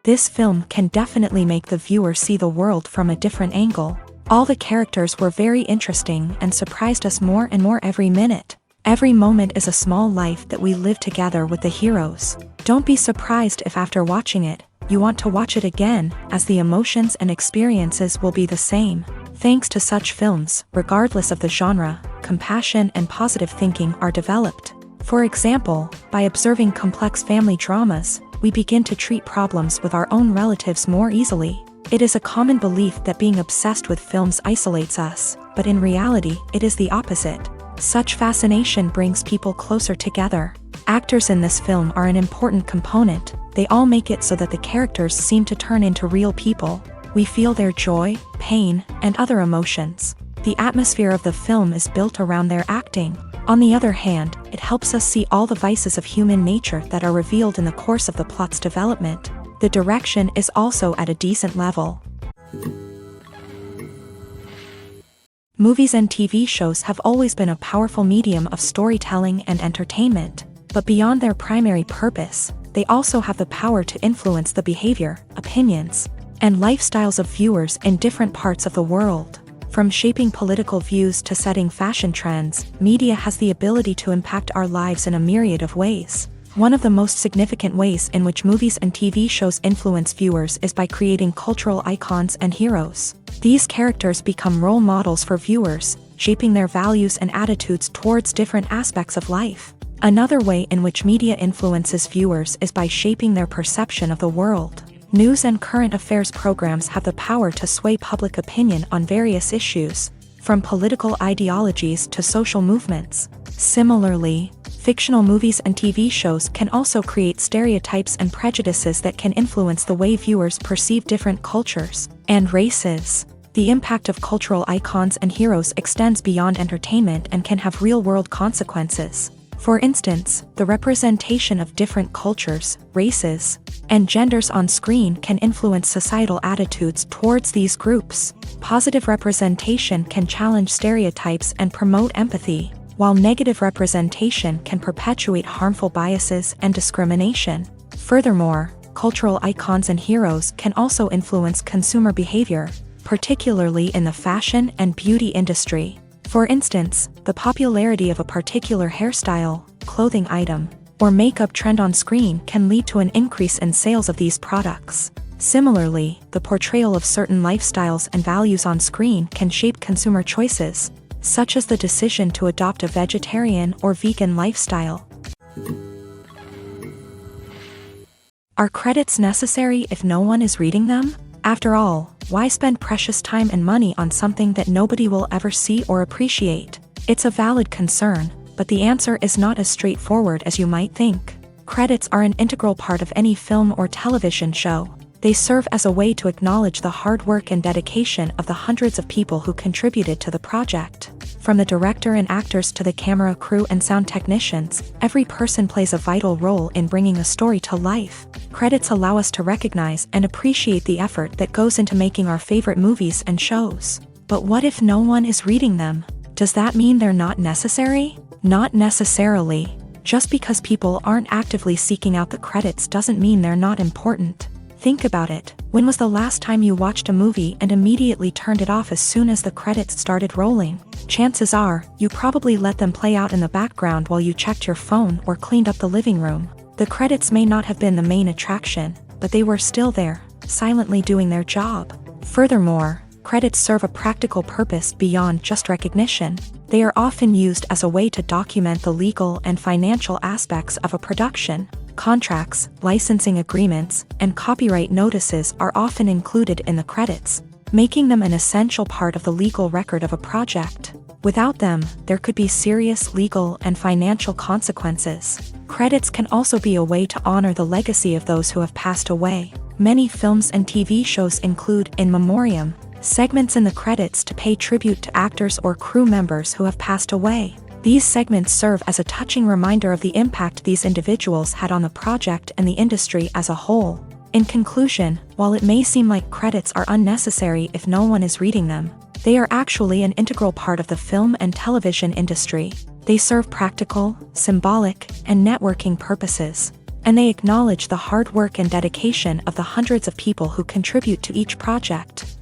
This film can definitely make the viewer see the world from a different angle. All the characters were very interesting and surprised us more and more every minute. Every moment is a small life that we live together with the heroes. Don't be surprised if after watching it, you want to watch it again, as the emotions and experiences will be the same. Thanks to such films, regardless of the genre, compassion and positive thinking are developed. For example, by observing complex family dramas, we begin to treat problems with our own relatives more easily. It is a common belief that being obsessed with films isolates us, but in reality, it is the opposite. Such fascination brings people closer together. Actors in this film are an important component. They all make it so that the characters seem to turn into real people. We feel their joy, pain, and other emotions. The atmosphere of the film is built around their acting. On the other hand, it helps us see all the vices of human nature that are revealed in the course of the plot's development. The direction is also at a decent level. Movies and TV shows have always been a powerful medium of storytelling and entertainment, but beyond their primary purpose, they also have the power to influence the behavior, opinions, and lifestyles of viewers in different parts of the world. From shaping political views to setting fashion trends, media has the ability to impact our lives in a myriad of ways. One of the most significant ways in which movies and TV shows influence viewers is by creating cultural icons and heroes. These characters become role models for viewers, shaping their values and attitudes towards different aspects of life. Another way in which media influences viewers is by shaping their perception of the world. News and current affairs programs have the power to sway public opinion on various issues, from political ideologies to social movements. Similarly, fictional movies and TV shows can also create stereotypes and prejudices that can influence the way viewers perceive different cultures and races. The impact of cultural icons and heroes extends beyond entertainment and can have real-world consequences. For instance, the representation of different cultures, races, and genders on screen can influence societal attitudes towards these groups. Positive representation can challenge stereotypes and promote empathy, while negative representation can perpetuate harmful biases and discrimination. Furthermore, cultural icons and heroes can also influence consumer behavior, particularly in the fashion and beauty industry. For instance, the popularity of a particular hairstyle, clothing item, or makeup trend on screen can lead to an increase in sales of these products. Similarly, the portrayal of certain lifestyles and values on screen can shape consumer choices, such as the decision to adopt a vegetarian or vegan lifestyle. Are credits necessary if no one is reading them? After all, why spend precious time and money on something that nobody will ever see or appreciate? It's a valid concern, but the answer is not as straightforward as you might think. Credits are an integral part of any film or television show. They serve as a way to acknowledge the hard work and dedication of the hundreds of people who contributed to the project. From the director and actors to the camera crew and sound technicians, every person plays a vital role in bringing a story to life. Credits allow us to recognize and appreciate the effort that goes into making our favorite movies and shows. But what if no one is reading them? Does that mean they're not necessary? Not necessarily. Just because people aren't actively seeking out the credits doesn't mean they're not important. Think about it. When was the last time you watched a movie and immediately turned it off as soon as the credits started rolling? Chances are, you probably let them play out in the background while you checked your phone or cleaned up the living room. The credits may not have been the main attraction, but they were still there, silently doing their job. Furthermore, credits serve a practical purpose beyond just recognition. They are often used as a way to document the legal and financial aspects of a production. Contracts, licensing agreements, and copyright notices are often included in the credits, making them an essential part of the legal record of a project. Without them, there could be serious legal and financial consequences. Credits can also be a way to honor the legacy of those who have passed away. Many films and TV shows include in memoriam segments in the credits to pay tribute to actors or crew members who have passed away. These segments serve as a touching reminder of the impact these individuals had on the project and the industry as a whole. In conclusion, while it may seem like credits are unnecessary if no one is reading them, they are actually an integral part of the film and television industry. They serve practical, symbolic, and networking purposes. and they acknowledge the hard work and dedication of the hundreds of people who contribute to each project.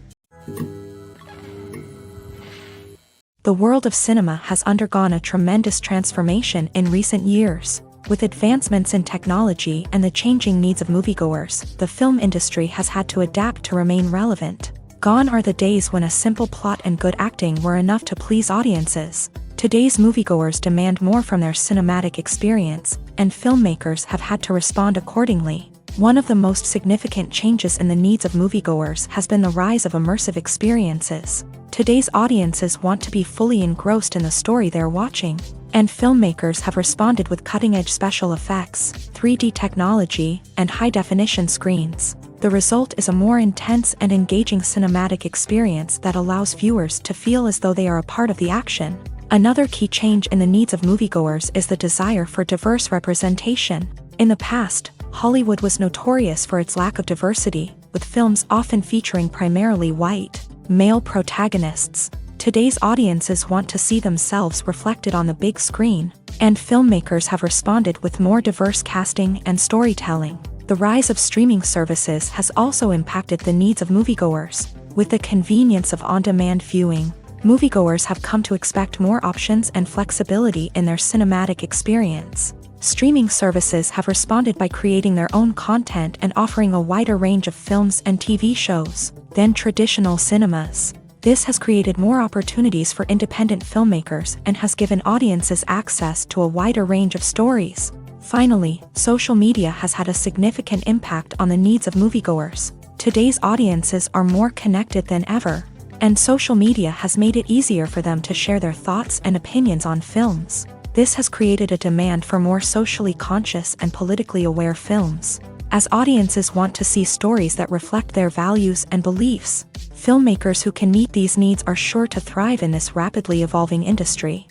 The world of cinema has undergone a tremendous transformation in recent years. With advancements in technology and the changing needs of moviegoers, the film industry has had to adapt to remain relevant. Gone are the days when a simple plot and good acting were enough to please audiences. Today's moviegoers demand more from their cinematic experience, and filmmakers have had to respond accordingly. One of the most significant changes in the needs of moviegoers has been the rise of immersive experiences. Today's audiences want to be fully engrossed in the story they're watching, and filmmakers have responded with cutting-edge special effects, 3D technology, and high-definition screens. The result is a more intense and engaging cinematic experience that allows viewers to feel as though they are a part of the action. Another key change in the needs of moviegoers is the desire for diverse representation. In the past, Hollywood was notorious for its lack of diversity, with films often featuring primarily white, male protagonists. Today's audiences want to see themselves reflected on the big screen, and filmmakers have responded with more diverse casting and storytelling. The rise of streaming services has also impacted the needs of moviegoers. With the convenience of on-demand viewing, moviegoers have come to expect more options and flexibility in their cinematic experience. Streaming services have responded by creating their own content and offering a wider range of films and TV shows than traditional cinemas. This has created more opportunities for independent filmmakers and has given audiences access to a wider range of stories. Finally, social media has had a significant impact on the needs of moviegoers. Today's audiences are more connected than ever, and social media has made it easier for them to share their thoughts and opinions on films. This has created a demand for more socially conscious and politically aware films. As audiences want to see stories that reflect their values and beliefs, filmmakers who can meet these needs are sure to thrive in this rapidly evolving industry.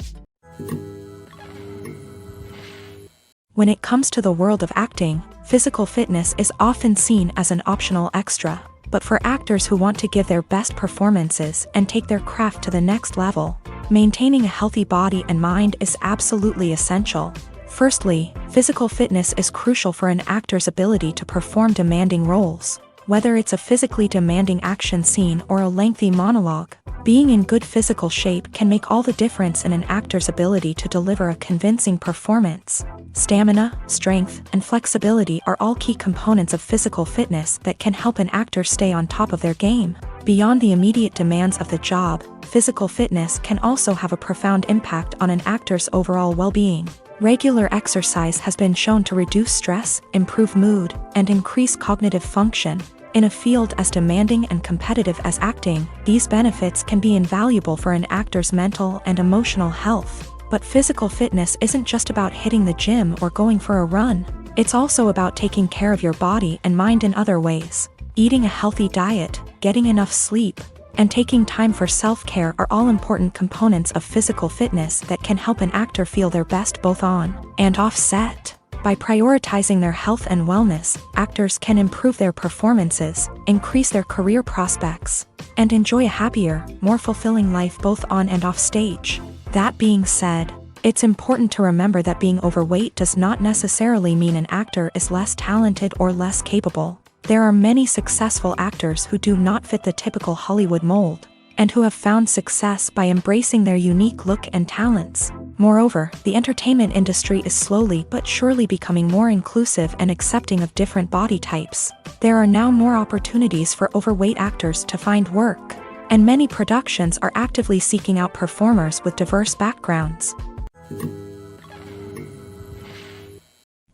When it comes to the world of acting, physical fitness is often seen as an optional extra. But for actors who want to give their best performances and take their craft to the next level, maintaining a healthy body and mind is absolutely essential. Firstly, physical fitness is crucial for an actor's ability to perform demanding roles. Whether it's a physically demanding action scene or a lengthy monologue, being in good physical shape can make all the difference in an actor's ability to deliver a convincing performance. Stamina, strength, and flexibility are all key components of physical fitness that can help an actor stay on top of their game. Beyond the immediate demands of the job, physical fitness can also have a profound impact on an actor's overall well-being. Regular exercise has been shown to reduce stress, improve mood, and increase cognitive function. In a field as demanding and competitive as acting, these benefits can be invaluable for an actor's mental and emotional health. But physical fitness isn't just about hitting the gym or going for a run. It's also about taking care of your body and mind in other ways. Eating a healthy diet, getting enough sleep, and taking time for self-care are all important components of physical fitness that can help an actor feel their best both on and off set. By prioritizing their health and wellness, actors can improve their performances, increase their career prospects, and enjoy a happier, more fulfilling life both on and off stage. That being said, it's important to remember that being overweight does not necessarily mean an actor is less talented or less capable. There are many successful actors who do not fit the typical Hollywood mold, and who have found success by embracing their unique look and talents. Moreover, the entertainment industry is slowly but surely becoming more inclusive and accepting of different body types. There are now more opportunities for overweight actors to find work, and many productions are actively seeking out performers with diverse backgrounds.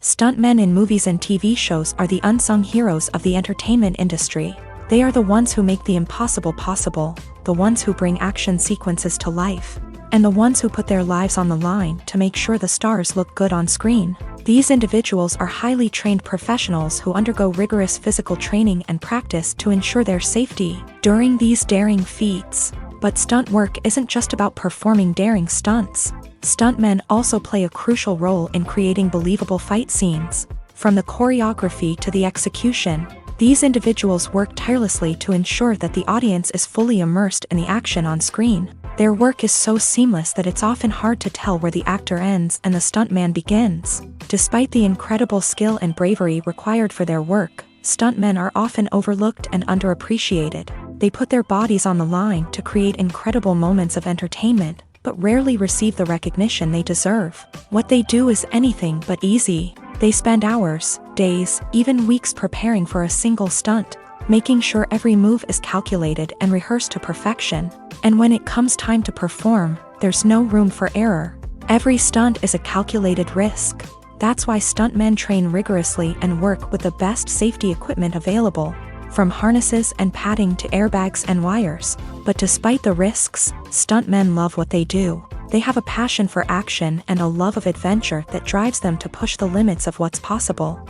Stuntmen in movies and TV shows are the unsung heroes of the entertainment industry. They are the ones who make the impossible possible, the ones who bring action sequences to life, and the ones who put their lives on the line to make sure the stars look good on screen. These individuals are highly trained professionals who undergo rigorous physical training and practice to ensure their safety during these daring feats. But stunt work isn't just about performing daring stunts. Stuntmen also play a crucial role in creating believable fight scenes. From the choreography to the execution, these individuals work tirelessly to ensure that the audience is fully immersed in the action on screen. Their work is so seamless that it's often hard to tell where the actor ends and the stuntman begins. Despite the incredible skill and bravery required for their work, stuntmen are often overlooked and underappreciated. They put their bodies on the line to create incredible moments of entertainment, but rarely receive the recognition they deserve. What they do is anything but easy. They spend hours, days, even weeks preparing for a single stunt, making sure every move is calculated and rehearsed to perfection. And when it comes time to perform, there's no room for error. Every stunt is a calculated risk. That's why stuntmen train rigorously and work with the best safety equipment available, from harnesses and padding to airbags and wires. But despite the risks, stuntmen love what they do. They have a passion for action and a love of adventure that drives them to push the limits of what's possible.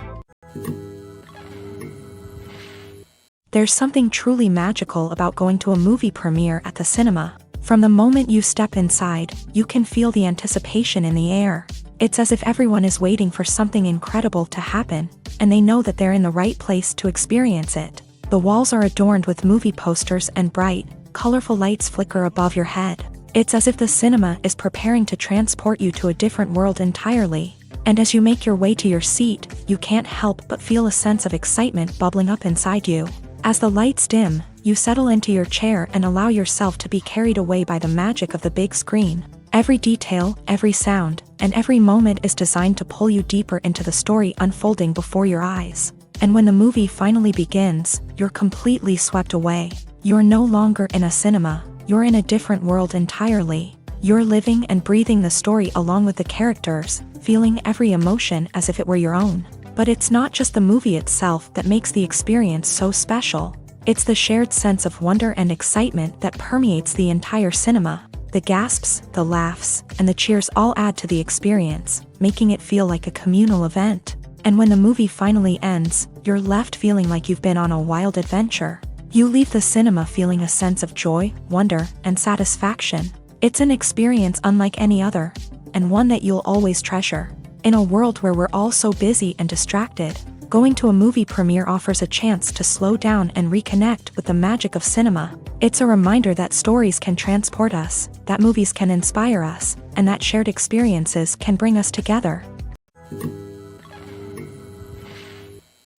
There's something truly magical about going to a movie premiere at the cinema. From the moment you step inside, you can feel the anticipation in the air. It's as if everyone is waiting for something incredible to happen, and they know that they're in the right place to experience it. The walls are adorned with movie posters and bright, colorful lights flicker above your head. It's as if the cinema is preparing to transport you to a different world entirely. And as you make your way to your seat, you can't help but feel a sense of excitement bubbling up inside you. As the lights dim, you settle into your chair and allow yourself to be carried away by the magic of the big screen. Every detail, every sound, and every moment is designed to pull you deeper into the story unfolding before your eyes. And when the movie finally begins, you're completely swept away. You're no longer in a cinema, you're in a different world entirely. You're living and breathing the story along with the characters, feeling every emotion as if it were your own. But it's not just the movie itself that makes the experience so special. It's the shared sense of wonder and excitement that permeates the entire cinema. The gasps, the laughs, and the cheers all add to the experience, making it feel like a communal event. And when the movie finally ends, you're left feeling like you've been on a wild adventure. You leave the cinema feeling a sense of joy, wonder, and satisfaction. It's an experience unlike any other, and one that you'll always treasure. In a world where we're all so busy and distracted, going to a movie premiere offers a chance to slow down and reconnect with the magic of cinema. It's a reminder that stories can transport us, that movies can inspire us, and that shared experiences can bring us together.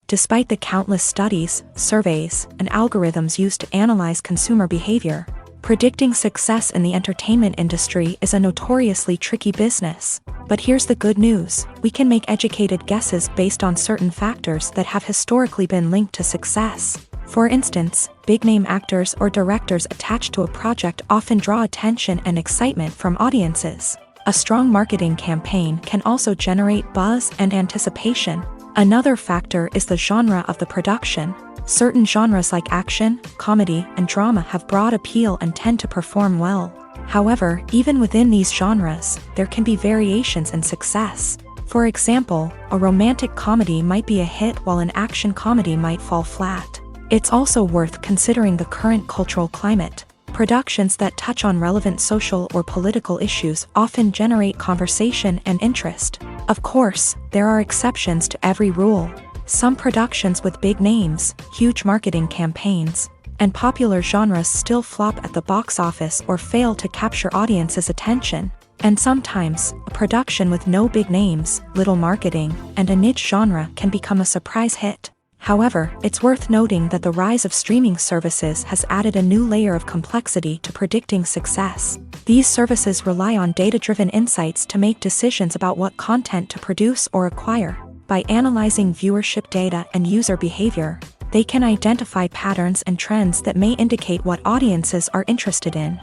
Despite the countless studies, surveys, and algorithms used to analyze consumer behavior, predicting success in the entertainment industry is a notoriously tricky business. But here's the good news: we can make educated guesses based on certain factors that have historically been linked to success. For instance, big-name actors or directors attached to a project often draw attention and excitement from audiences. A strong marketing campaign can also generate buzz and anticipation. Another factor is the genre of the production. Certain genres like action, comedy, and drama have broad appeal and tend to perform well. However, even within these genres, there can be variations in success. For example, a romantic comedy might be a hit while an action comedy might fall flat. It's also worth considering the current cultural climate. Productions that touch on relevant social or political issues often generate conversation and interest. Of course, there are exceptions to every rule. Some productions with big names, huge marketing campaigns, and popular genres still flop at the box office or fail to capture audiences' attention. And sometimes, a production with no big names, little marketing, and a niche genre can become a surprise hit. However, it's worth noting that the rise of streaming services has added a new layer of complexity to predicting success. These services rely on data-driven insights to make decisions about what content to produce or acquire. By analyzing viewership data and user behavior, they can identify patterns and trends that may indicate what audiences are interested in.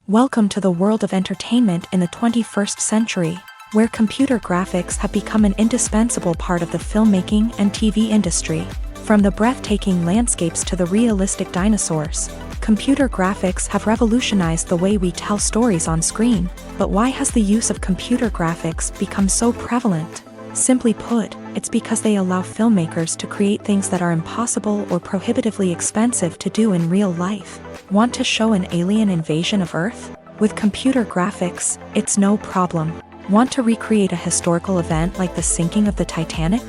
Welcome to the world of entertainment in the 21st century, where computer graphics have become an indispensable part of the filmmaking and TV industry. From the breathtaking landscapes to the realistic dinosaurs, computer graphics have revolutionized the way we tell stories on screen. But why has the use of computer graphics become so prevalent? Simply put, it's because they allow filmmakers to create things that are impossible or prohibitively expensive to do in real life. Want to show an alien invasion of Earth? With computer graphics, it's no problem. Want to recreate a historical event like the sinking of the Titanic?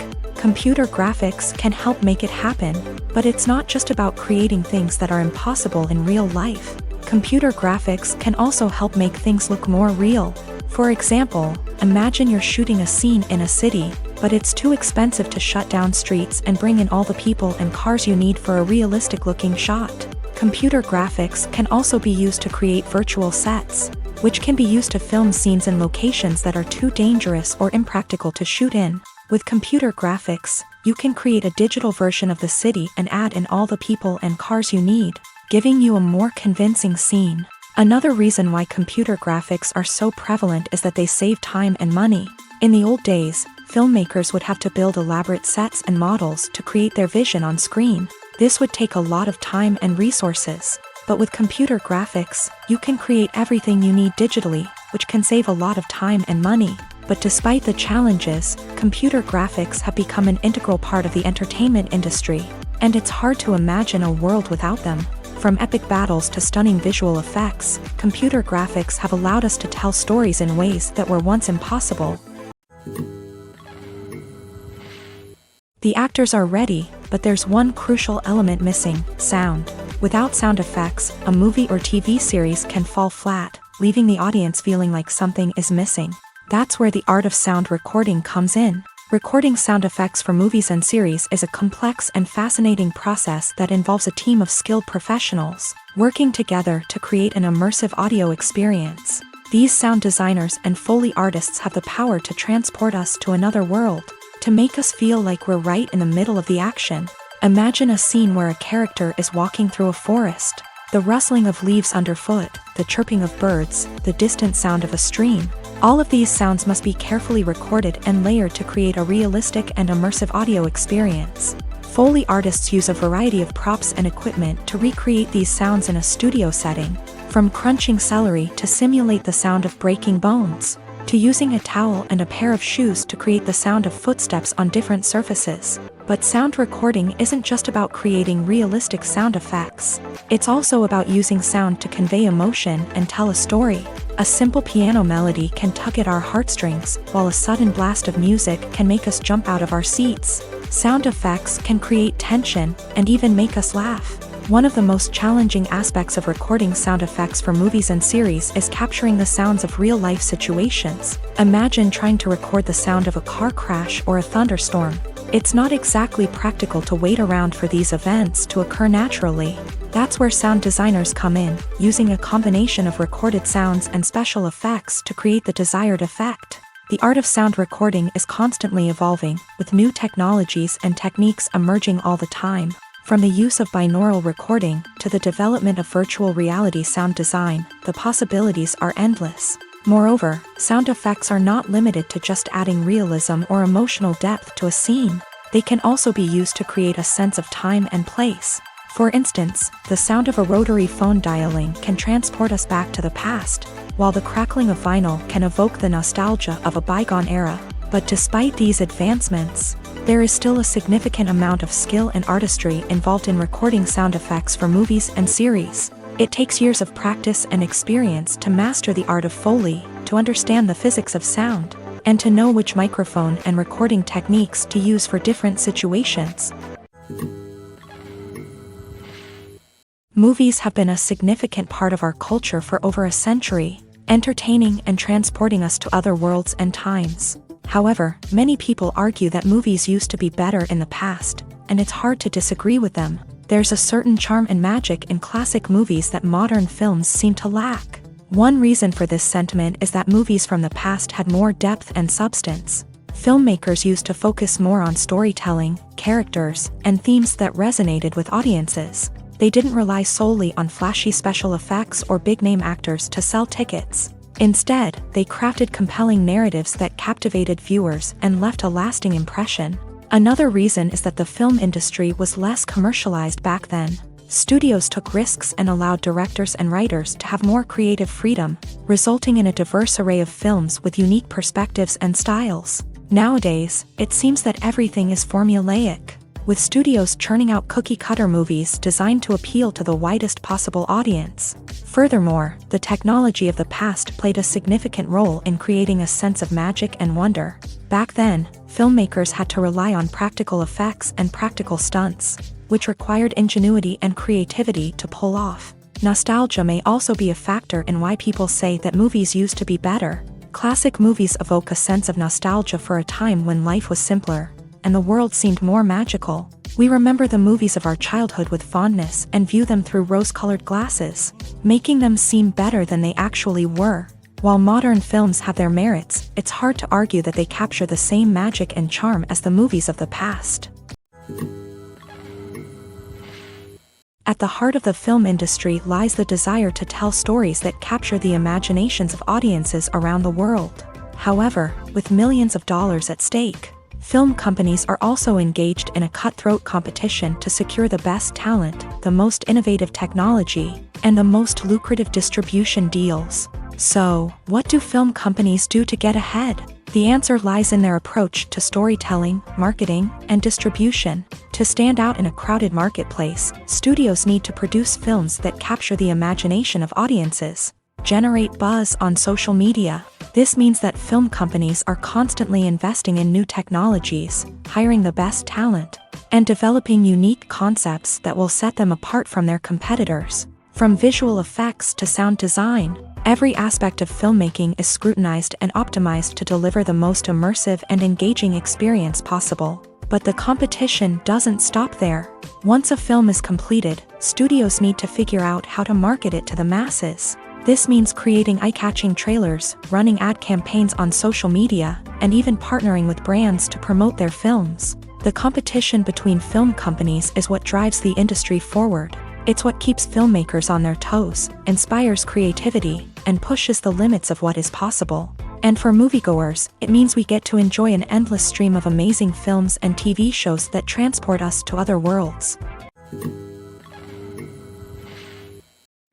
Computer graphics can help make it happen, but it's not just about creating things that are impossible in real life. Computer graphics can also help make things look more real. For example, imagine you're shooting a scene in a city, but it's too expensive to shut down streets and bring in all the people and cars you need for a realistic-looking shot. Computer graphics can also be used to create virtual sets, which can be used to film scenes in locations that are too dangerous or impractical to shoot in. With computer graphics, you can create a digital version of the city and add in all the people and cars you need, giving you a more convincing scene. Another reason why computer graphics are so prevalent is that they save time and money. In the old days, filmmakers would have to build elaborate sets and models to create their vision on screen. This would take a lot of time and resources. But with computer graphics, you can create everything you need digitally, which can save a lot of time and money. But despite the challenges, computer graphics have become an integral part of the entertainment industry, and it's hard to imagine a world without them. From epic battles to stunning visual effects, computer graphics have allowed us to tell stories in ways that were once impossible. The actors are ready, but there's one crucial element missing: sound. Without sound effects, a movie or TV series can fall flat, leaving the audience feeling like something is missing. That's where the art of sound recording comes in. Recording sound effects for movies and series is a complex and fascinating process that involves a team of skilled professionals working together to create an immersive audio experience. These sound designers and Foley artists have the power to transport us to another world, to make us feel like we're right in the middle of the action. Imagine a scene where a character is walking through a forest. The rustling of leaves underfoot, the chirping of birds, the distant sound of a stream. All of these sounds must be carefully recorded and layered to create a realistic and immersive audio experience. Foley artists use a variety of props and equipment to recreate these sounds in a studio setting, from crunching celery to simulate the sound of breaking bones, to using a towel and a pair of shoes to create the sound of footsteps on different surfaces. But sound recording isn't just about creating realistic sound effects. It's also about using sound to convey emotion and tell a story. A simple piano melody can tug at our heartstrings, while a sudden blast of music can make us jump out of our seats. Sound effects can create tension and even make us laugh. One of the most challenging aspects of recording sound effects for movies and series is capturing the sounds of real-life situations. Imagine trying to record the sound of a car crash or a thunderstorm. It's not exactly practical to wait around for these events to occur naturally. That's where sound designers come in, using a combination of recorded sounds and special effects to create the desired effect. The art of sound recording is constantly evolving, with new technologies and techniques emerging all the time. From the use of binaural recording to the development of virtual reality sound design, the possibilities are endless. Moreover, sound effects are not limited to just adding realism or emotional depth to a scene. They can also be used to create a sense of time and place. For instance, the sound of a rotary phone dialing can transport us back to the past, while the crackling of vinyl can evoke the nostalgia of a bygone era. But despite these advancements, there is still a significant amount of skill and artistry involved in recording sound effects for movies and series. It takes years of practice and experience to master the art of Foley, to understand the physics of sound, and to know which microphone and recording techniques to use for different situations. Movies have been a significant part of our culture for over a century, entertaining and transporting us to other worlds and times. However, many people argue that movies used to be better in the past, and it's hard to disagree with them. There's a certain charm and magic in classic movies that modern films seem to lack. One reason for this sentiment is that movies from the past had more depth and substance. Filmmakers used to focus more on storytelling, characters, and themes that resonated with audiences. They didn't rely solely on flashy special effects or big-name actors to sell tickets. Instead, they crafted compelling narratives that captivated viewers and left a lasting impression. Another reason is that the film industry was less commercialized back then. Studios took risks and allowed directors and writers to have more creative freedom, resulting in a diverse array of films with unique perspectives and styles. Nowadays, it seems that everything is formulaic, with studios churning out cookie-cutter movies designed to appeal to the widest possible audience. Furthermore, the technology of the past played a significant role in creating a sense of magic and wonder. Back then, filmmakers had to rely on practical effects and practical stunts, which required ingenuity and creativity to pull off. Nostalgia may also be a factor in why people say that movies used to be better. Classic movies evoke a sense of nostalgia for a time when life was simpler, and the world seemed more magical. We remember the movies of our childhood with fondness and view them through rose-colored glasses, making them seem better than they actually were. While modern films have their merits, it's hard to argue that they capture the same magic and charm as the movies of the past. At the heart of the film industry lies the desire to tell stories that capture the imaginations of audiences around the world. However, with millions of dollars at stake, film companies are also engaged in a cutthroat competition to secure the best talent, the most innovative technology, and the most lucrative distribution deals. So, what do film companies do to get ahead? The answer lies in their approach to storytelling, marketing, and distribution. To stand out in a crowded marketplace, studios need to produce films that capture the imagination of audiences, generate buzz on social media. This means that film companies are constantly investing in new technologies, hiring the best talent, and developing unique concepts that will set them apart from their competitors. From visual effects to sound design, every aspect of filmmaking is scrutinized and optimized to deliver the most immersive and engaging experience possible. But the competition doesn't stop there. Once a film is completed, studios need to figure out how to market it to the masses. This means creating eye-catching trailers, running ad campaigns on social media, and even partnering with brands to promote their films. The competition between film companies is what drives the industry forward. It's what keeps filmmakers on their toes, inspires creativity, and pushes the limits of what is possible. And for moviegoers, it means we get to enjoy an endless stream of amazing films and TV shows that transport us to other worlds.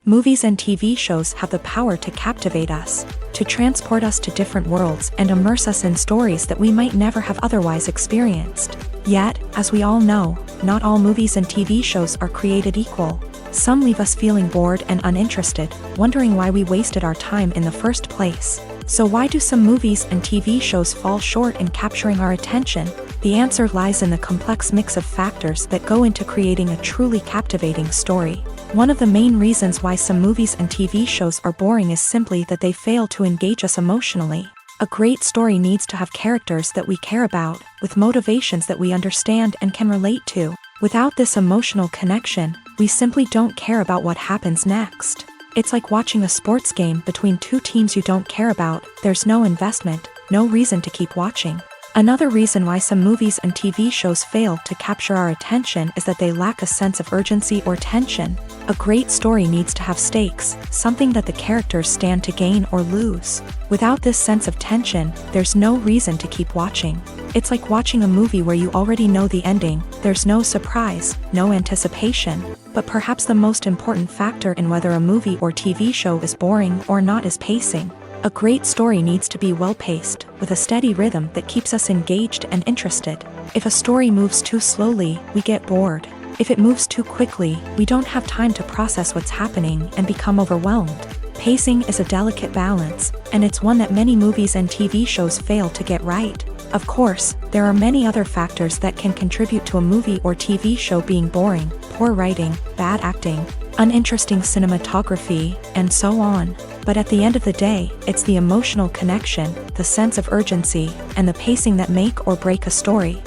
Movies and TV shows have the power to captivate us, to transport us to different worlds and immerse us in stories that we might never have otherwise experienced. Yet, as we all know, not all movies and TV shows are created equal. Some leave us feeling bored and uninterested, wondering why we wasted our time in the first place. So why do some movies and TV shows fall short in capturing our attention? The answer lies in the complex mix of factors that go into creating a truly captivating story. One of the main reasons why some movies and TV shows are boring is simply that they fail to engage us emotionally. A great story needs to have characters that we care about, with motivations that we understand and can relate to. Without this emotional connection, we simply don't care about what happens next. It's like watching a sports game between two teams you don't care about. There's no investment, no reason to keep watching. Another reason why some movies and TV shows fail to capture our attention is that they lack a sense of urgency or tension. A great story needs to have stakes, something that the characters stand to gain or lose. Without this sense of tension, there's no reason to keep watching. It's like watching a movie where you already know the ending. There's no surprise, no anticipation. But perhaps the most important factor in whether a movie or TV show is boring or not is pacing. A great story needs to be well-paced, with a steady rhythm that keeps us engaged and interested. If a story moves too slowly, we get bored. If it moves too quickly, we don't have time to process what's happening and become overwhelmed. Pacing is a delicate balance, and it's one that many movies and TV shows fail to get right. Of course, there are many other factors that can contribute to a movie or TV show being boring: poor writing, bad acting, uninteresting cinematography, and so on. But at the end of the day, it's the emotional connection, the sense of urgency, and the pacing that make or break a story.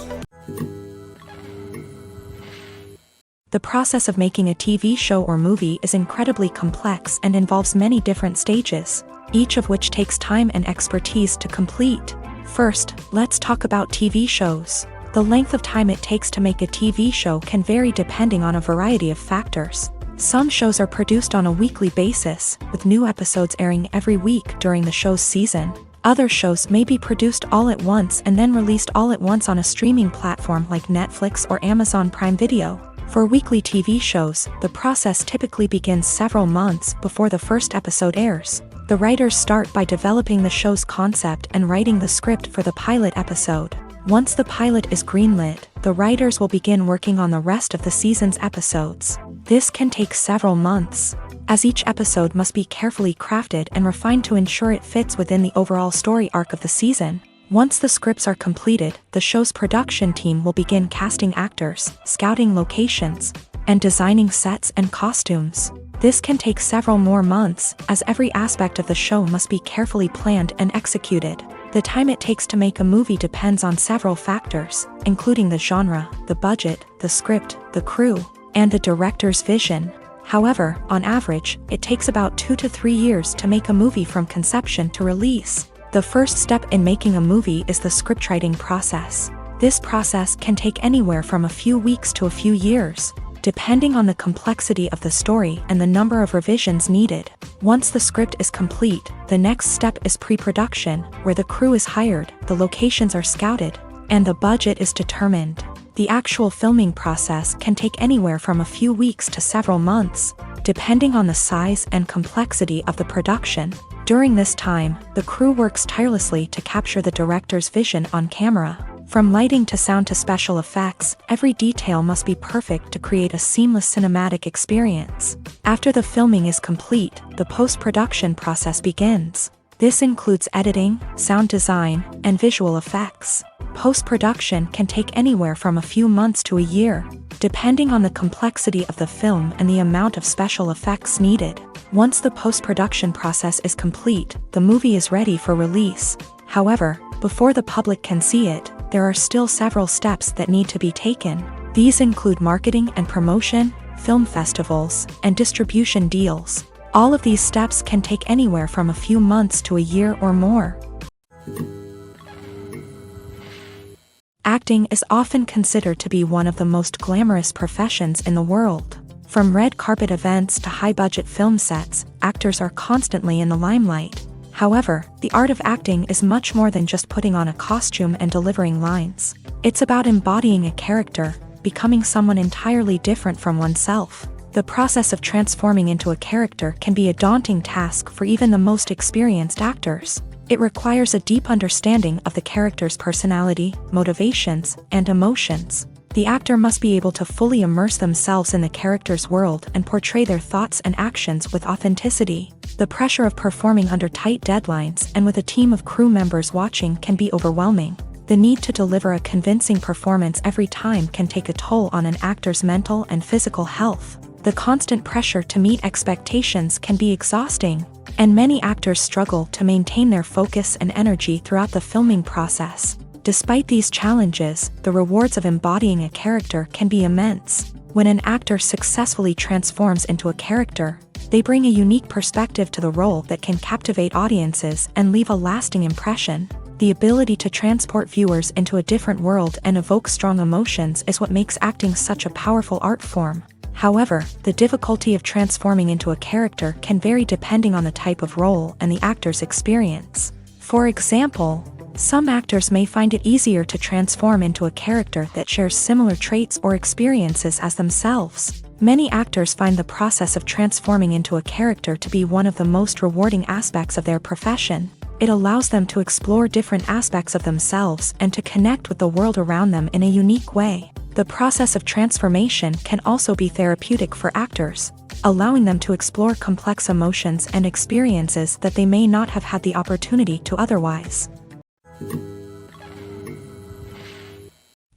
The process of making a TV show or movie is incredibly complex and involves many different stages, each of which takes time and expertise to complete. First, let's talk about TV shows. The length of time it takes to make a TV show can vary depending on a variety of factors. Some shows are produced on a weekly basis, with new episodes airing every week during the show's season. Other shows may be produced all at once and then released all at once on a streaming platform like Netflix or Amazon Prime Video. For weekly TV shows, the process typically begins several months before the first episode airs. The writers start by developing the show's concept and writing the script for the pilot episode. Once the pilot is greenlit, the writers will begin working on the rest of the season's episodes. This can take several months, as each episode must be carefully crafted and refined to ensure it fits within the overall story arc of the season. Once the scripts are completed, the show's production team will begin casting actors, scouting locations, and designing sets and costumes. This can take several more months, as every aspect of the show must be carefully planned and executed. The time it takes to make a movie depends on several factors, including the genre, the budget, the script, the crew, and the director's vision. However, on average, it takes about 2 to 3 years to make a movie from conception to release. The first step in making a movie is the scriptwriting process. This process can take anywhere from a few weeks to a few years, depending on the complexity of the story and the number of revisions needed. Once the script is complete, the next step is pre-production, where the crew is hired, the locations are scouted, and the budget is determined. The actual filming process can take anywhere from a few weeks to several months, depending on the size and complexity of the production. During this time, the crew works tirelessly to capture the director's vision on camera. From lighting to sound to special effects, every detail must be perfect to create a seamless cinematic experience. After the filming is complete, the post-production process begins. This includes editing, sound design, and visual effects. Post-production can take anywhere from a few months to a year, depending on the complexity of the film and the amount of special effects needed. Once the post-production process is complete, the movie is ready for release. However, before the public can see it, there are still several steps that need to be taken. These include marketing and promotion, film festivals, and distribution deals. All of these steps can take anywhere from a few months to a year or more. Acting is often considered to be one of the most glamorous professions in the world. From red carpet events to high-budget film sets, actors are constantly in the limelight. However, the art of acting is much more than just putting on a costume and delivering lines. It's about embodying a character, becoming someone entirely different from oneself. The process of transforming into a character can be a daunting task for even the most experienced actors. It requires a deep understanding of the character's personality, motivations, and emotions. The actor must be able to fully immerse themselves in the character's world and portray their thoughts and actions with authenticity. The pressure of performing under tight deadlines and with a team of crew members watching can be overwhelming. The need to deliver a convincing performance every time can take a toll on an actor's mental and physical health. The constant pressure to meet expectations can be exhausting, and many actors struggle to maintain their focus and energy throughout the filming process. Despite these challenges, the rewards of embodying a character can be immense. When an actor successfully transforms into a character, they bring a unique perspective to the role that can captivate audiences and leave a lasting impression. The ability to transport viewers into a different world and evoke strong emotions is what makes acting such a powerful art form. However, the difficulty of transforming into a character can vary depending on the type of role and the actor's experience. For example, some actors may find it easier to transform into a character that shares similar traits or experiences as themselves. Many actors find the process of transforming into a character to be one of the most rewarding aspects of their profession. It allows them to explore different aspects of themselves and to connect with the world around them in a unique way. The process of transformation can also be therapeutic for actors, allowing them to explore complex emotions and experiences that they may not have had the opportunity to otherwise.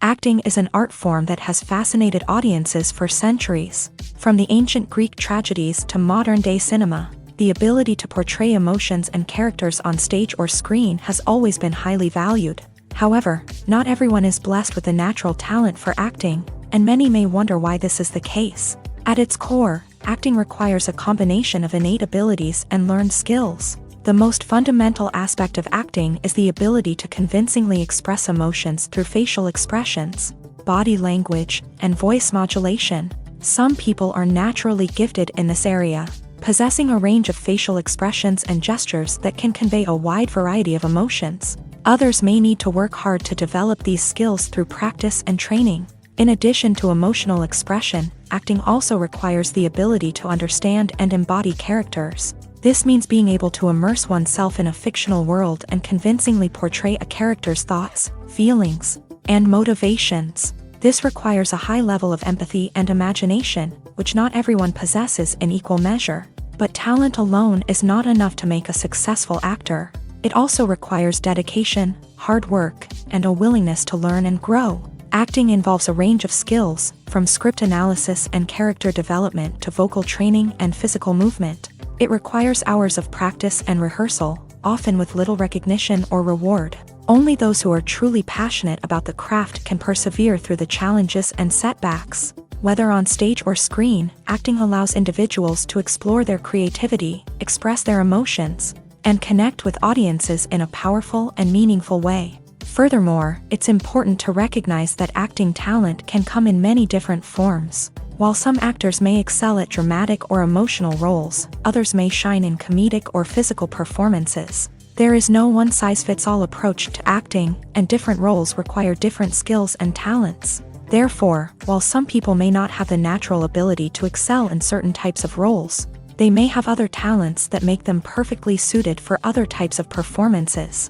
Acting is an art form that has fascinated audiences for centuries. From the ancient Greek tragedies to modern-day cinema, the ability to portray emotions and characters on stage or screen has always been highly valued. However, not everyone is blessed with a natural talent for acting, and many may wonder why this is the case. At its core, acting requires a combination of innate abilities and learned skills. The most fundamental aspect of acting is the ability to convincingly express emotions through facial expressions, body language, and voice modulation. Some people are naturally gifted in this area, possessing a range of facial expressions and gestures that can convey a wide variety of emotions. Others may need to work hard to develop these skills through practice and training. In addition to emotional expression, acting also requires the ability to understand and embody characters. This means being able to immerse oneself in a fictional world and convincingly portray a character's thoughts, feelings, and motivations. This requires a high level of empathy and imagination, which not everyone possesses in equal measure. But talent alone is not enough to make a successful actor. It also requires dedication, hard work, and a willingness to learn and grow. Acting involves a range of skills, from script analysis and character development to vocal training and physical movement. It requires hours of practice and rehearsal, often with little recognition or reward. Only those who are truly passionate about the craft can persevere through the challenges and setbacks. Whether on stage or screen, acting allows individuals to explore their creativity, express their emotions, and connect with audiences in a powerful and meaningful way. Furthermore, it's important to recognize that acting talent can come in many different forms. While some actors may excel at dramatic or emotional roles, others may shine in comedic or physical performances. There is no one-size-fits-all approach to acting, and different roles require different skills and talents. Therefore, while some people may not have the natural ability to excel in certain types of roles, they may have other talents that make them perfectly suited for other types of performances.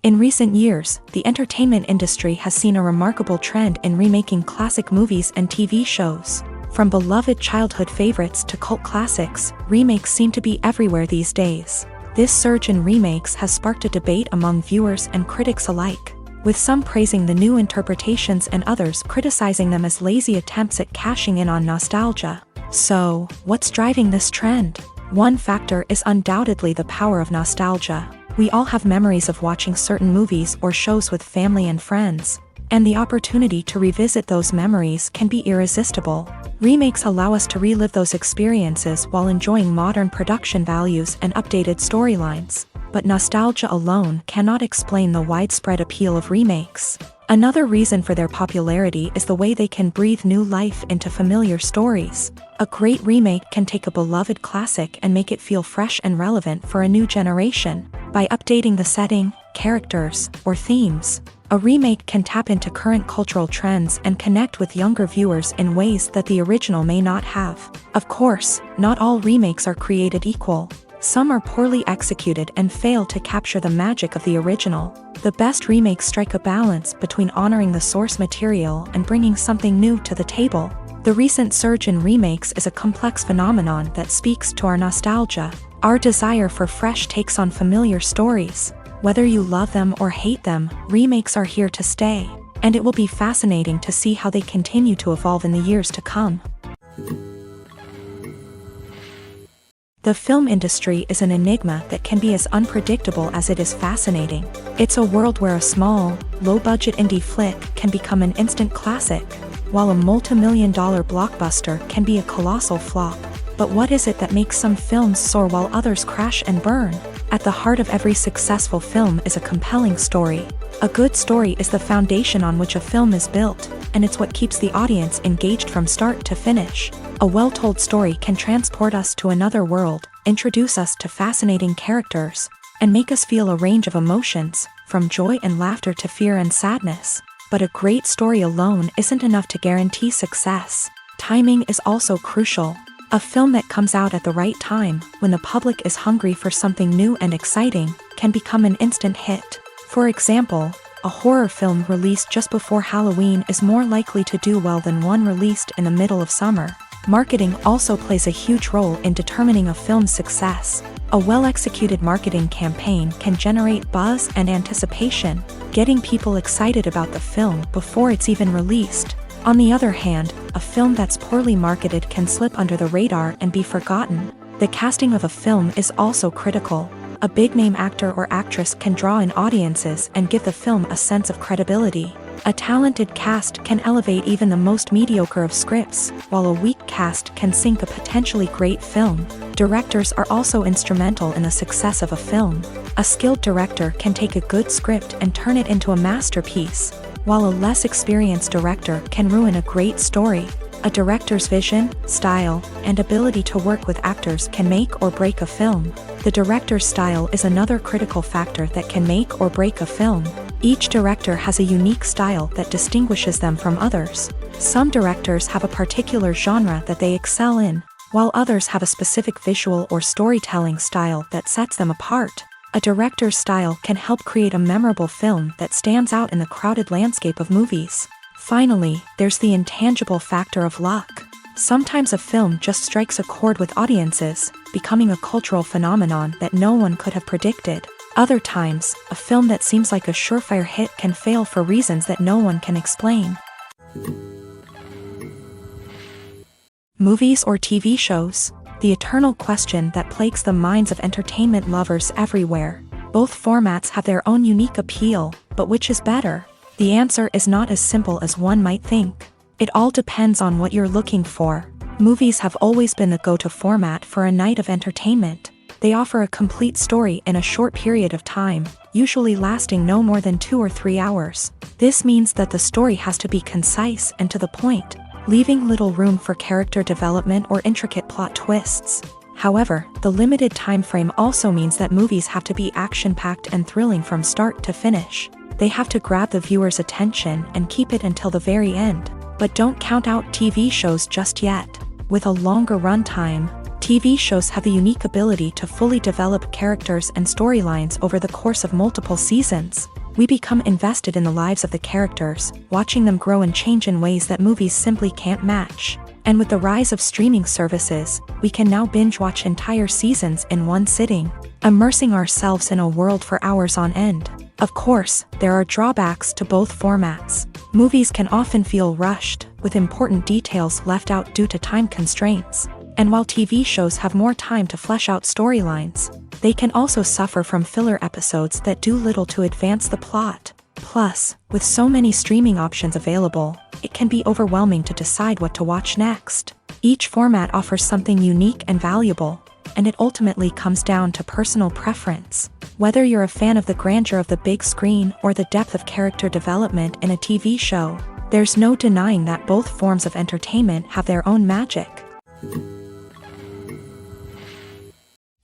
In recent years, the entertainment industry has seen a remarkable trend in remaking classic movies and TV shows. From beloved childhood favorites to cult classics, remakes seem to be everywhere these days. This surge in remakes has sparked a debate among viewers and critics alike, with some praising the new interpretations and others criticizing them as lazy attempts at cashing in on nostalgia. So, what's driving this trend? One factor is undoubtedly the power of nostalgia. We all have memories of watching certain movies or shows with family and friends, and the opportunity to revisit those memories can be irresistible. Remakes allow us to relive those experiences while enjoying modern production values and updated storylines. But nostalgia alone cannot explain the widespread appeal of remakes. Another reason for their popularity is the way they can breathe new life into familiar stories. A great remake can take a beloved classic and make it feel fresh and relevant for a new generation. By updating the setting, characters, or themes, a remake can tap into current cultural trends and connect with younger viewers in ways that the original may not have. Of course, not all remakes are created equal. Some are poorly executed and fail to capture the magic of the original. The best remakes strike a balance between honoring the source material and bringing something new to the table. The recent surge in remakes is a complex phenomenon that speaks to our nostalgia, our desire for fresh takes on familiar stories. Whether you love them or hate them, remakes are here to stay, and it will be fascinating to see how they continue to evolve in the years to come. The film industry is an enigma that can be as unpredictable as it is fascinating. It's a world where a small, low-budget indie flick can become an instant classic, while a multi-million-dollar blockbuster can be a colossal flop. But what is it that makes some films soar while others crash and burn? At the heart of every successful film is a compelling story. A good story is the foundation on which a film is built, and it's what keeps the audience engaged from start to finish. A well-told story can transport us to another world, introduce us to fascinating characters, and make us feel a range of emotions, from joy and laughter to fear and sadness. But a great story alone isn't enough to guarantee success. Timing is also crucial. A film that comes out at the right time, when the public is hungry for something new and exciting, can become an instant hit. For example, a horror film released just before Halloween is more likely to do well than one released in the middle of summer. Marketing also plays a huge role in determining a film's success. A well-executed marketing campaign can generate buzz and anticipation, getting people excited about the film before it's even released. On the other hand, a film that's poorly marketed can slip under the radar and be forgotten. The casting of a film is also critical. A big-name actor or actress can draw in audiences and give the film a sense of credibility. A talented cast can elevate even the most mediocre of scripts, while a weak cast can sink a potentially great film. Directors are also instrumental in the success of a film. A skilled director can take a good script and turn it into a masterpiece, while a less experienced director can ruin a great story. A director's vision, style, and ability to work with actors can make or break a film. The director's style is another critical factor that can make or break a film. Each director has a unique style that distinguishes them from others. Some directors have a particular genre that they excel in, while others have a specific visual or storytelling style that sets them apart. A director's style can help create a memorable film that stands out in the crowded landscape of movies. Finally, there's the intangible factor of luck. Sometimes a film just strikes a chord with audiences, becoming a cultural phenomenon that no one could have predicted. Other times, a film that seems like a surefire hit can fail for reasons that no one can explain. Movies or TV shows? The eternal question that plagues the minds of entertainment lovers everywhere. Both formats have their own unique appeal, but which is better? The answer is not as simple as one might think. It all depends on what you're looking for. Movies have always been the go-to format for a night of entertainment. They offer a complete story in a short period of time, usually lasting no more than 2 or 3 hours. This means that the story has to be concise and to the point, leaving little room for character development or intricate plot twists. However, the limited time frame also means that movies have to be action-packed and thrilling from start to finish. They have to grab the viewer's attention and keep it until the very end. But don't count out TV shows just yet. With a longer runtime, TV shows have the unique ability to fully develop characters and storylines over the course of multiple seasons. We become invested in the lives of the characters, watching them grow and change in ways that movies simply can't match. And with the rise of streaming services, we can now binge-watch entire seasons in one sitting, immersing ourselves in a world for hours on end. Of course, there are drawbacks to both formats. Movies can often feel rushed, with important details left out due to time constraints. And while TV shows have more time to flesh out storylines, they can also suffer from filler episodes that do little to advance the plot. Plus, with so many streaming options available, it can be overwhelming to decide what to watch next. Each format offers something unique and valuable, and it ultimately comes down to personal preference. Whether you're a fan of the grandeur of the big screen or the depth of character development in a TV show, there's no denying that both forms of entertainment have their own magic.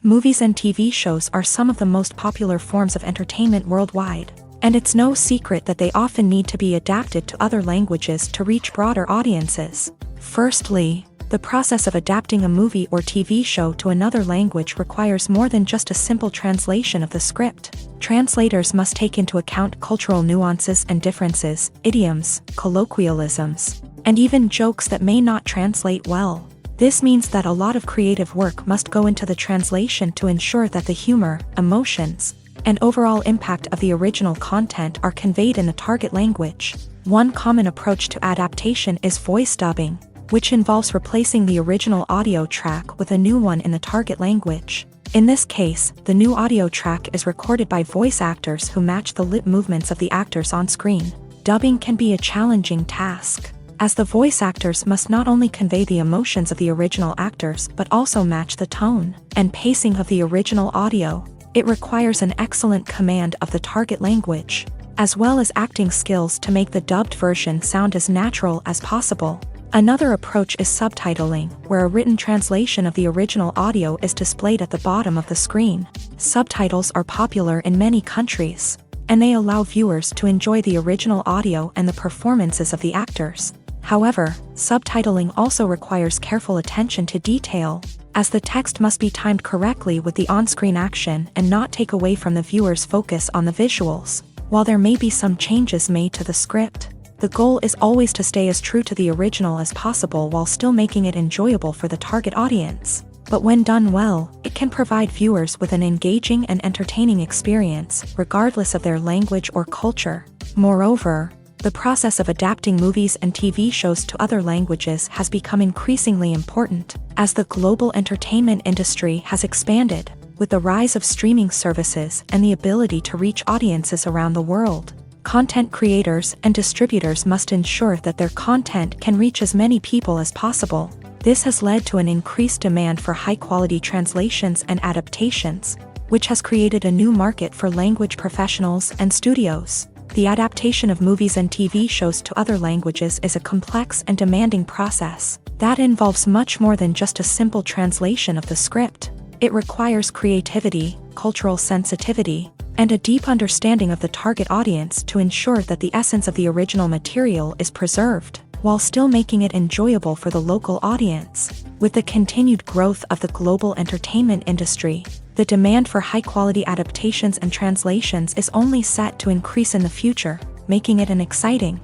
Movies and TV shows are some of the most popular forms of entertainment worldwide, and it's no secret that they often need to be adapted to other languages to reach broader audiences. Firstly, the process of adapting a movie or TV show to another language requires more than just a simple translation of the script. Translators must take into account cultural nuances and differences, idioms, colloquialisms, and even jokes that may not translate well. This means that a lot of creative work must go into the translation to ensure that the humor, emotions, and overall impact of the original content are conveyed in the target language. One common approach to adaptation is voice dubbing, which involves replacing the original audio track with a new one in the target language. In this case, the new audio track is recorded by voice actors who match the lip movements of the actors on screen. Dubbing can be a challenging task, as the voice actors must not only convey the emotions of the original actors but also match the tone and pacing of the original audio. It requires an excellent command of the target language, as well as acting skills to make the dubbed version sound as natural as possible. Another approach is subtitling, where a written translation of the original audio is displayed at the bottom of the screen. Subtitles are popular in many countries, and they allow viewers to enjoy the original audio and the performances of the actors. However, subtitling also requires careful attention to detail, as the text must be timed correctly with the on-screen action and not take away from the viewer's focus on the visuals. While there may be some changes made to the script, the goal is always to stay as true to the original as possible while still making it enjoyable for the target audience. But when done well, it can provide viewers with an engaging and entertaining experience, regardless of their language or culture. Moreover, the process of adapting movies and TV shows to other languages has become increasingly important, as the global entertainment industry has expanded, with the rise of streaming services and the ability to reach audiences around the world. Content creators and distributors must ensure that their content can reach as many people as possible. This has led to an increased demand for high-quality translations and adaptations, which has created a new market for language professionals and studios. The adaptation of movies and TV shows to other languages is a complex and demanding process that involves much more than just a simple translation of the script. It requires creativity, cultural sensitivity, and a deep understanding of the target audience to ensure that the essence of the original material is preserved, while still making it enjoyable for the local audience. With the continued growth of the global entertainment industry, the demand for high-quality adaptations and translations is only set to increase in the future, making it an exciting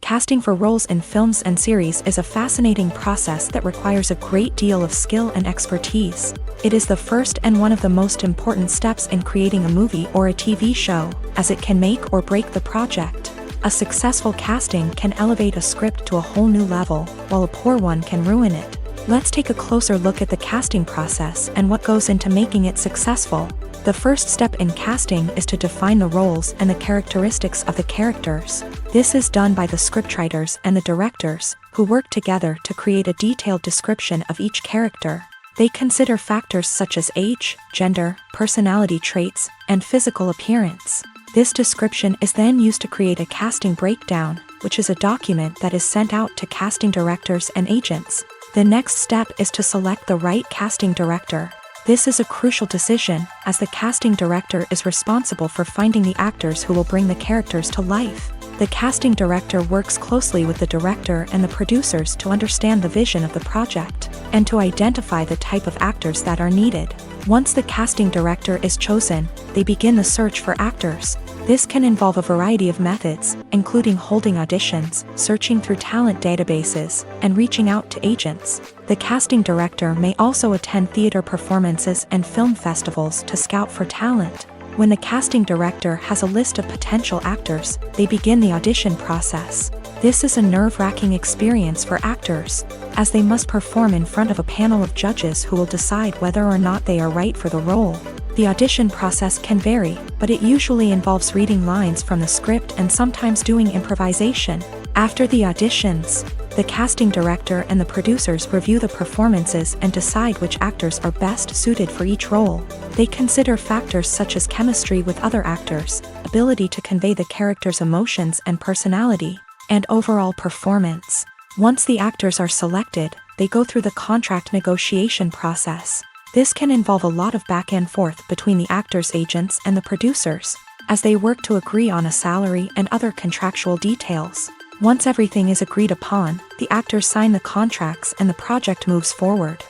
Casting for roles in films and series is a fascinating process that requires a great deal of skill and expertise. It is the first and one of the most important steps in creating a movie or a TV show, as it can make or break the project. A successful casting can elevate a script to a whole new level, while a poor one can ruin it. Let's take a closer look at the casting process and what goes into making it successful. The first step in casting is to define the roles and the characteristics of the characters. This is done by the scriptwriters and the directors, who work together to create a detailed description of each character. They consider factors such as age, gender, personality traits, and physical appearance. This description is then used to create a casting breakdown, which is a document that is sent out to casting directors and agents. The next step is to select the right casting director. This is a crucial decision, as the casting director is responsible for finding the actors who will bring the characters to life. The casting director works closely with the director and the producers to understand the vision of the project, and to identify the type of actors that are needed. Once the casting director is chosen, they begin the search for actors. This can involve a variety of methods, including holding auditions, searching through talent databases, and reaching out to agents. The casting director may also attend theater performances and film festivals to scout for talent. When the casting director has a list of potential actors, they begin the audition process. This is a nerve-wracking experience for actors, as they must perform in front of a panel of judges who will decide whether or not they are right for the role. The audition process can vary, but it usually involves reading lines from the script and sometimes doing improvisation. After the auditions, the casting director and the producers review the performances and decide which actors are best suited for each role. They consider factors such as chemistry with other actors, ability to convey the character's emotions and personality, and overall performance. Once the actors are selected, they go through the contract negotiation process. This can involve a lot of back and forth between the actors' agents and the producers, as they work to agree on a salary and other contractual details. Once everything is agreed upon, the actors sign the contracts and the project moves forward.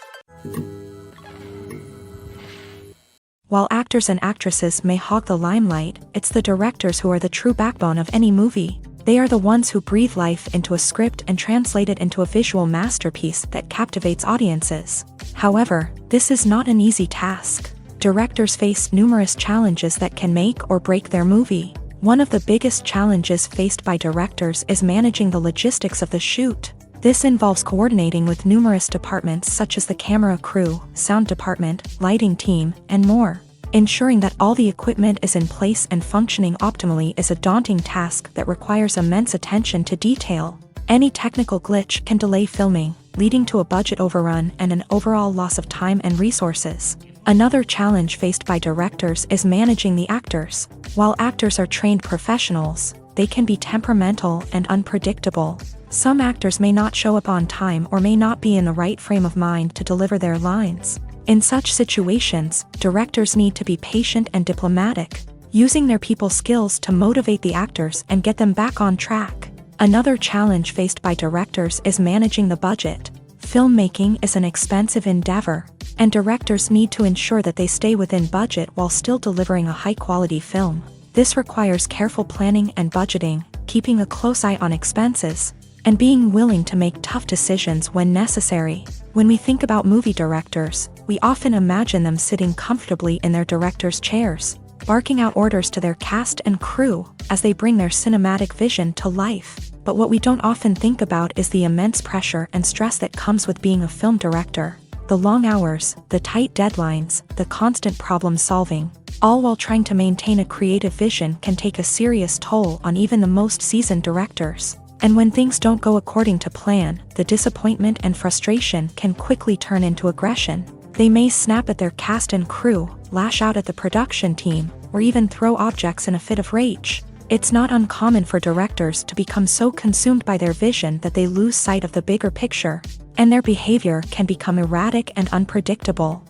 While actors and actresses may hog the limelight, it's the directors who are the true backbone of any movie. They are the ones who breathe life into a script and translate it into a visual masterpiece that captivates audiences. However, this is not an easy task. Directors face numerous challenges that can make or break their movie. One of the biggest challenges faced by directors is managing the logistics of the shoot. This involves coordinating with numerous departments such as the camera crew, sound department, lighting team, and more. Ensuring that all the equipment is in place and functioning optimally is a daunting task that requires immense attention to detail. Any technical glitch can delay filming, leading to a budget overrun and an overall loss of time and resources. Another challenge faced by directors is managing the actors. While actors are trained professionals, they can be temperamental and unpredictable. Some actors may not show up on time or may not be in the right frame of mind to deliver their lines. In such situations, directors need to be patient and diplomatic, using their people skills to motivate the actors and get them back on track. Another challenge faced by directors is managing the budget. Filmmaking is an expensive endeavor, and directors need to ensure that they stay within budget while still delivering a high-quality film. This requires careful planning and budgeting, keeping a close eye on expenses, and being willing to make tough decisions when necessary. When we think about movie directors, we often imagine them sitting comfortably in their director's chairs, barking out orders to their cast and crew as they bring their cinematic vision to life. But what we don't often think about is the immense pressure and stress that comes with being a film director. The long hours, the tight deadlines, the constant problem solving, all while trying to maintain a creative vision can take a serious toll on even the most seasoned directors. And when things don't go according to plan, the disappointment and frustration can quickly turn into aggression. They may snap at their cast and crew, lash out at the production team, or even throw objects in a fit of rage. It's not uncommon for directors to become so consumed by their vision that they lose sight of the bigger picture, and their behavior can become erratic and unpredictable.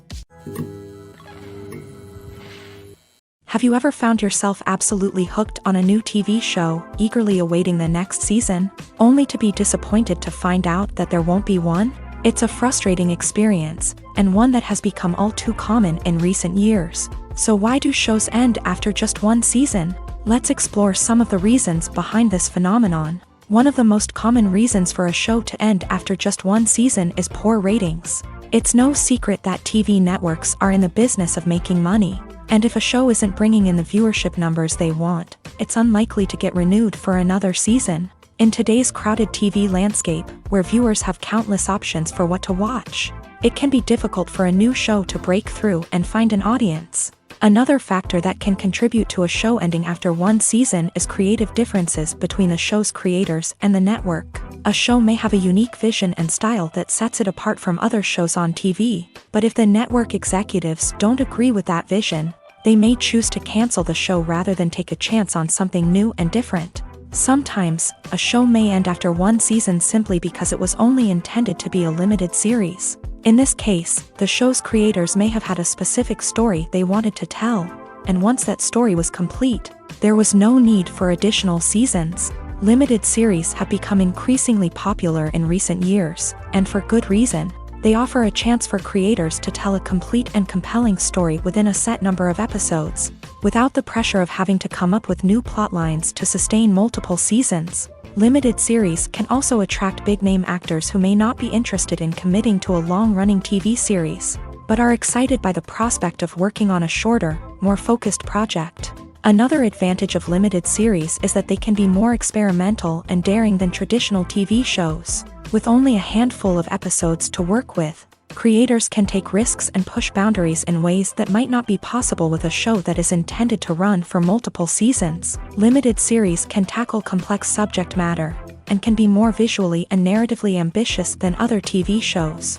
Have you ever found yourself absolutely hooked on a new TV show, eagerly awaiting the next season, only to be disappointed to find out that there won't be one? It's a frustrating experience, and one that has become all too common in recent years. So why do shows end after just one season? Let's explore some of the reasons behind this phenomenon. One of the most common reasons for a show to end after just one season is poor ratings. It's no secret that TV networks are in the business of making money, and if a show isn't bringing in the viewership numbers they want, it's unlikely to get renewed for another season. In today's crowded TV landscape, where viewers have countless options for what to watch, it can be difficult for a new show to break through and find an audience. Another factor that can contribute to a show ending after one season is creative differences between the show's creators and the network. A show may have a unique vision and style that sets it apart from other shows on TV, but if the network executives don't agree with that vision, they may choose to cancel the show rather than take a chance on something new and different. Sometimes, a show may end after one season simply because it was only intended to be a limited series. In this case, the show's creators may have had a specific story they wanted to tell, and once that story was complete, there was no need for additional seasons. Limited series have become increasingly popular in recent years, and for good reason. They offer a chance for creators to tell a complete and compelling story within a set number of episodes, without the pressure of having to come up with new plotlines to sustain multiple seasons. Limited series can also attract big-name actors who may not be interested in committing to a long-running TV series, but are excited by the prospect of working on a shorter, more focused project. Another advantage of limited series is that they can be more experimental and daring than traditional TV shows. With only a handful of episodes to work with, creators can take risks and push boundaries in ways that might not be possible with a show that is intended to run for multiple seasons. Limited series can tackle complex subject matter, and can be more visually and narratively ambitious than other TV shows.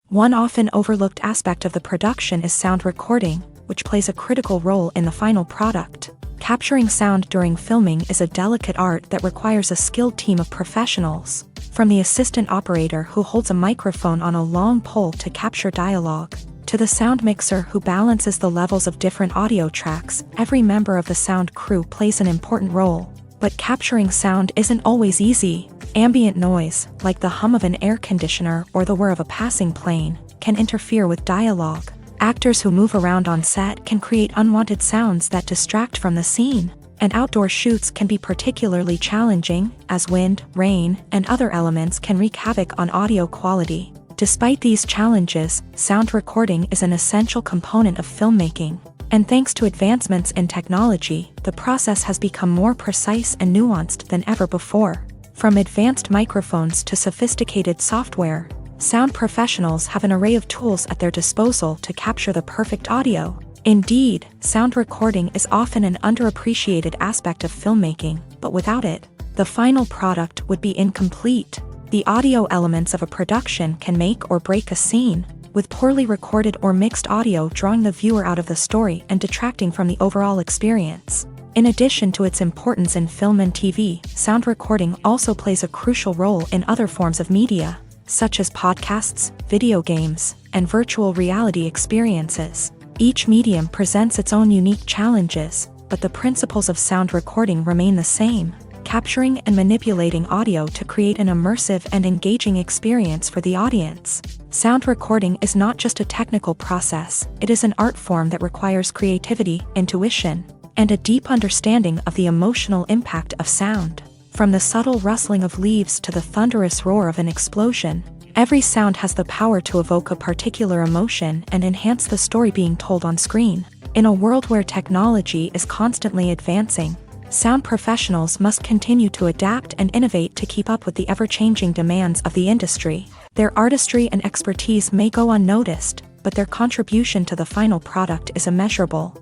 One often overlooked aspect of the production is sound recording, which plays a critical role in the final product. Capturing sound during filming is a delicate art that requires a skilled team of professionals. From the assistant operator who holds a microphone on a long pole to capture dialogue, to the sound mixer who balances the levels of different audio tracks, every member of the sound crew plays an important role. But capturing sound isn't always easy. Ambient noise, like the hum of an air conditioner or the whir of a passing plane, can interfere with dialogue. Actors who move around on set can create unwanted sounds that distract from the scene. And outdoor shoots can be particularly challenging, as wind, rain, and other elements can wreak havoc on audio quality. Despite these challenges, sound recording is an essential component of filmmaking. And thanks to advancements in technology, the process has become more precise and nuanced than ever before. From advanced microphones to sophisticated software, sound professionals have an array of tools at their disposal to capture the perfect audio. Indeed, sound recording is often an underappreciated aspect of filmmaking, but without it, the final product would be incomplete. The audio elements of a production can make or break a scene, with poorly recorded or mixed audio drawing the viewer out of the story and detracting from the overall experience. In addition to its importance in film and TV, sound recording also plays a crucial role in other forms of media, such as podcasts, video games, and virtual reality experiences. Each medium presents its own unique challenges, but the principles of sound recording remain the same, capturing and manipulating audio to create an immersive and engaging experience for the audience. Sound recording is not just a technical process, it is an art form that requires creativity, intuition, and a deep understanding of the emotional impact of sound. From the subtle rustling of leaves to the thunderous roar of an explosion, every sound has the power to evoke a particular emotion and enhance the story being told on screen. In a world where technology is constantly advancing, sound professionals must continue to adapt and innovate to keep up with the ever-changing demands of the industry. Their artistry and expertise may go unnoticed, but their contribution to the final product is immeasurable.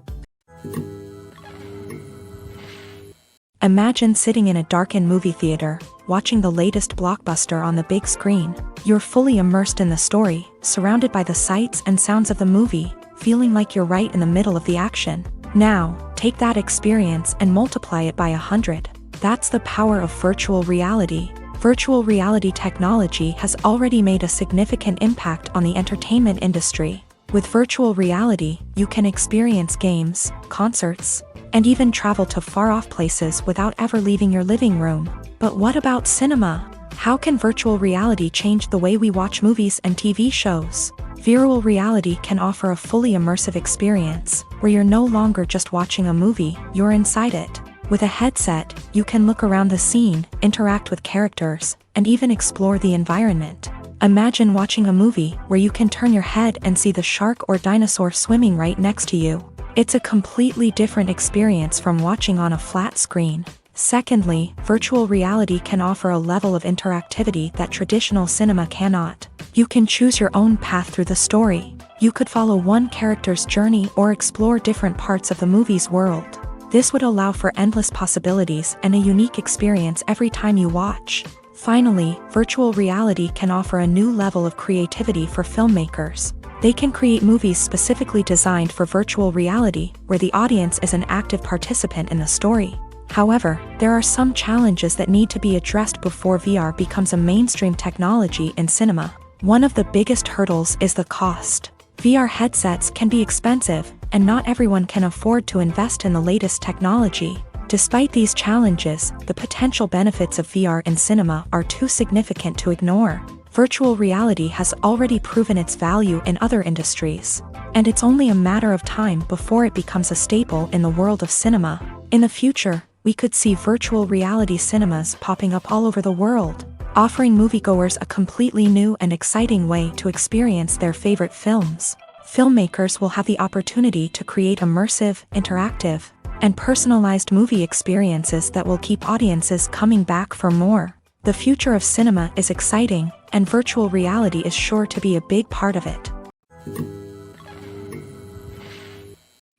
Imagine sitting in a darkened movie theater, watching the latest blockbuster on the big screen. You're fully immersed in the story, surrounded by the sights and sounds of the movie, feeling like you're right in the middle of the action. Now, take that experience and multiply it by 100. That's the power of virtual reality. Virtual reality technology has already made a significant impact on the entertainment industry. With virtual reality, you can experience games, concerts, and even travel to far-off places without ever leaving your living room. But what about cinema? How can virtual reality change the way we watch movies and TV shows? Virtual reality can offer a fully immersive experience, where you're no longer just watching a movie, you're inside it. With a headset, you can look around the scene, interact with characters, and even explore the environment. Imagine watching a movie where you can turn your head and see the shark or dinosaur swimming right next to you. It's a completely different experience from watching on a flat screen. Secondly, virtual reality can offer a level of interactivity that traditional cinema cannot. You can choose your own path through the story. You could follow one character's journey or explore different parts of the movie's world. This would allow for endless possibilities and a unique experience every time you watch. Finally, virtual reality can offer a new level of creativity for filmmakers. They can create movies specifically designed for virtual reality, where the audience is an active participant in the story. However, there are some challenges that need to be addressed before VR becomes a mainstream technology in cinema. One of the biggest hurdles is the cost. VR headsets can be expensive, and not everyone can afford to invest in the latest technology. Despite these challenges, the potential benefits of VR in cinema are too significant to ignore. Virtual reality has already proven its value in other industries, and it's only a matter of time before it becomes a staple in the world of cinema. In the future, we could see virtual reality cinemas popping up all over the world, offering moviegoers a completely new and exciting way to experience their favorite films. Filmmakers will have the opportunity to create immersive, interactive, and personalized movie experiences that will keep audiences coming back for more. The future of cinema is exciting, and virtual reality is sure to be a big part of it.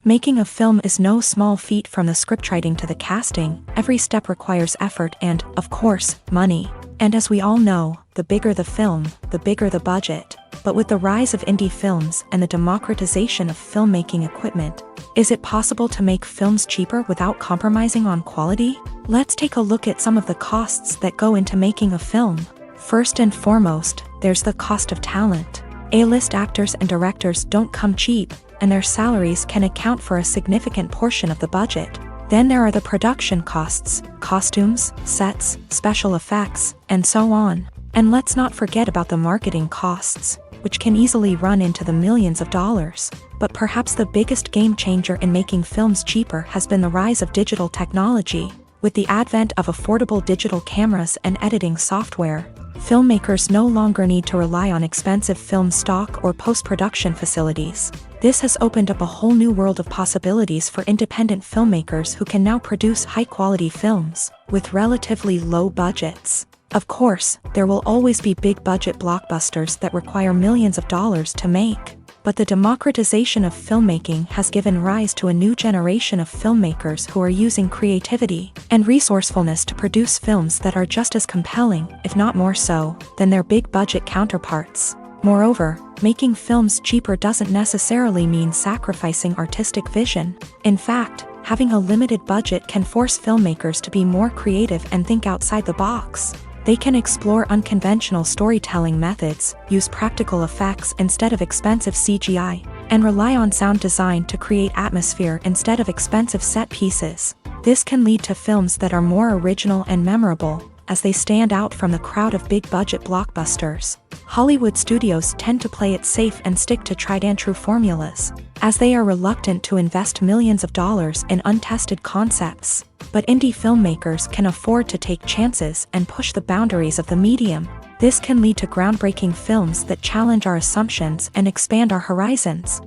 Making a film is no small feat. From the scriptwriting to the casting, every step requires effort and, of course, money. And as we all know, the bigger the film, the bigger the budget. But with the rise of indie films and the democratization of filmmaking equipment, is it possible to make films cheaper without compromising on quality? Let's take a look at some of the costs that go into making a film. First and foremost, there's the cost of talent. A-list actors and directors don't come cheap, and their salaries can account for a significant portion of the budget. Then there are the production costs, costumes, sets, special effects, and so on. And let's not forget about the marketing costs, which can easily run into the millions of dollars. But perhaps the biggest game changer in making films cheaper has been the rise of digital technology. With the advent of affordable digital cameras and editing software, filmmakers no longer need to rely on expensive film stock or post-production facilities. This has opened up a whole new world of possibilities for independent filmmakers who can now produce high-quality films with relatively low budgets. Of course, there will always be big-budget blockbusters that require millions of dollars to make. But the democratization of filmmaking has given rise to a new generation of filmmakers who are using creativity and resourcefulness to produce films that are just as compelling, if not more so, than their big-budget counterparts. Moreover, making films cheaper doesn't necessarily mean sacrificing artistic vision. In fact, having a limited budget can force filmmakers to be more creative and think outside the box. They can explore unconventional storytelling methods, use practical effects instead of expensive CGI, and rely on sound design to create atmosphere instead of expensive set pieces. This can lead to films that are more original and memorable, as they stand out from the crowd of big-budget blockbusters. Hollywood studios tend to play it safe and stick to tried-and-true formulas, as they are reluctant to invest millions of dollars in untested concepts. But indie filmmakers can afford to take chances and push the boundaries of the medium. This can lead to groundbreaking films that challenge our assumptions and expand our horizons.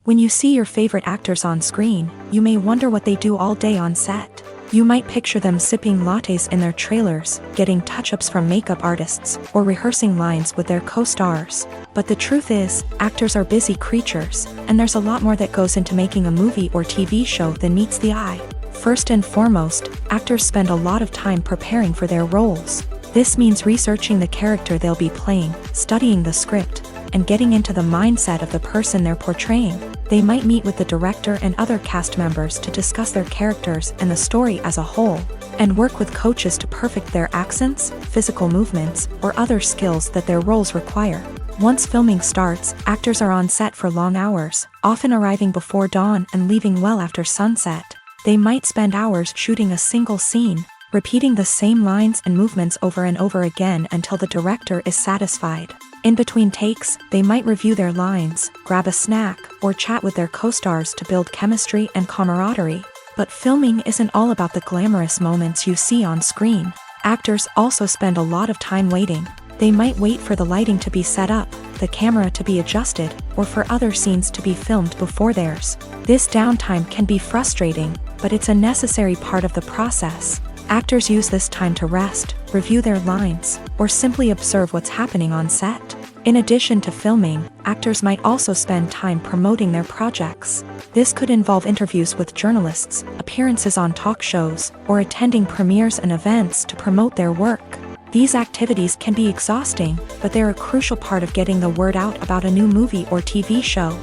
When you see your favorite actors on screen, you may wonder what they do all day on set. You might picture them sipping lattes in their trailers, getting touch-ups from makeup artists, or rehearsing lines with their co-stars. But the truth is, actors are busy creatures, and there's a lot more that goes into making a movie or TV show than meets the eye. First and foremost, actors spend a lot of time preparing for their roles. This means researching the character they'll be playing, studying the script, and getting into the mindset of the person they're portraying. They might meet with the director and other cast members to discuss their characters and the story as a whole, and work with coaches to perfect their accents, physical movements, or other skills that their roles require. Once filming starts, actors are on set for long hours, often arriving before dawn and leaving well after sunset. They might spend hours shooting a single scene, repeating the same lines and movements over and over again until the director is satisfied. In between takes, they might review their lines, grab a snack, or chat with their co-stars to build chemistry and camaraderie. But filming isn't all about the glamorous moments you see on screen. Actors also spend a lot of time waiting. They might wait for the lighting to be set up, the camera to be adjusted, or for other scenes to be filmed before theirs. This downtime can be frustrating, but it's a necessary part of the process. Actors use this time to rest, review their lines, or simply observe what's happening on set. In addition to filming, actors might also spend time promoting their projects. This could involve interviews with journalists, appearances on talk shows, or attending premieres and events to promote their work. These activities can be exhausting, but they're a crucial part of getting the word out about a new movie or TV show.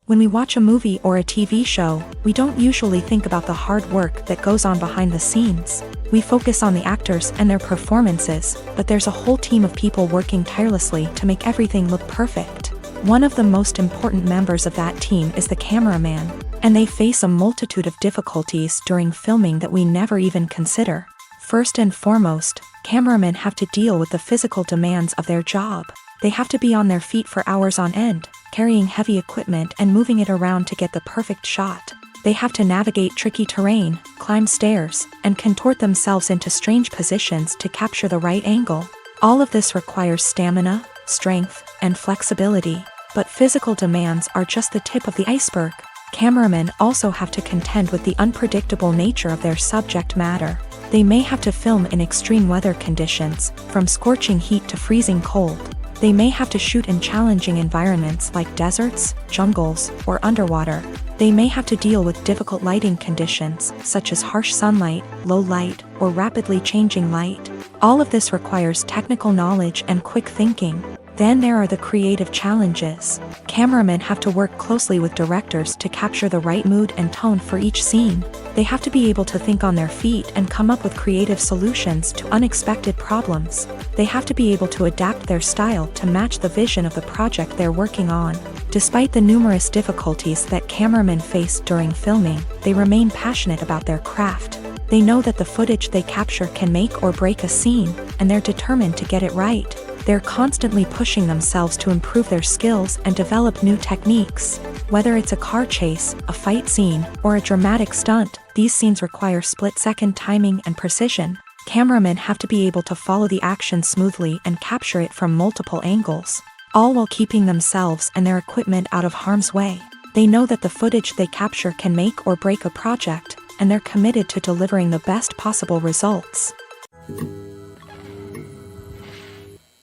When we watch a movie or a TV show, we don't usually think about the hard work that goes on behind the scenes. We focus on the actors and their performances, but there's a whole team of people working tirelessly to make everything look perfect. One of the most important members of that team is the cameraman, and they face a multitude of difficulties during filming that we never even consider. First and foremost, cameramen have to deal with the physical demands of their job. They have to be on their feet for hours on end, carrying heavy equipment and moving it around to get the perfect shot. They have to navigate tricky terrain, climb stairs, and contort themselves into strange positions to capture the right angle. All of this requires stamina, strength, and flexibility. But physical demands are just the tip of the iceberg. Cameramen also have to contend with the unpredictable nature of their subject matter. They may have to film in extreme weather conditions, from scorching heat to freezing cold. They may have to shoot in challenging environments like deserts, jungles, or underwater. They may have to deal with difficult lighting conditions, such as harsh sunlight, low light, or rapidly changing light. All of this requires technical knowledge and quick thinking. Then there are the creative challenges. Cameramen have to work closely with directors to capture the right mood and tone for each scene. They have to be able to think on their feet and come up with creative solutions to unexpected problems. They have to be able to adapt their style to match the vision of the project they're working on. Despite the numerous difficulties that cameramen face during filming, they remain passionate about their craft. They know that the footage they capture can make or break a scene, and they're determined to get it right. They're constantly pushing themselves to improve their skills and develop new techniques. Whether it's a car chase, a fight scene, or a dramatic stunt, these scenes require split-second timing and precision. Cameramen have to be able to follow the action smoothly and capture it from multiple angles, all while keeping themselves and their equipment out of harm's way. They know that the footage they capture can make or break a project, and they're committed to delivering the best possible results.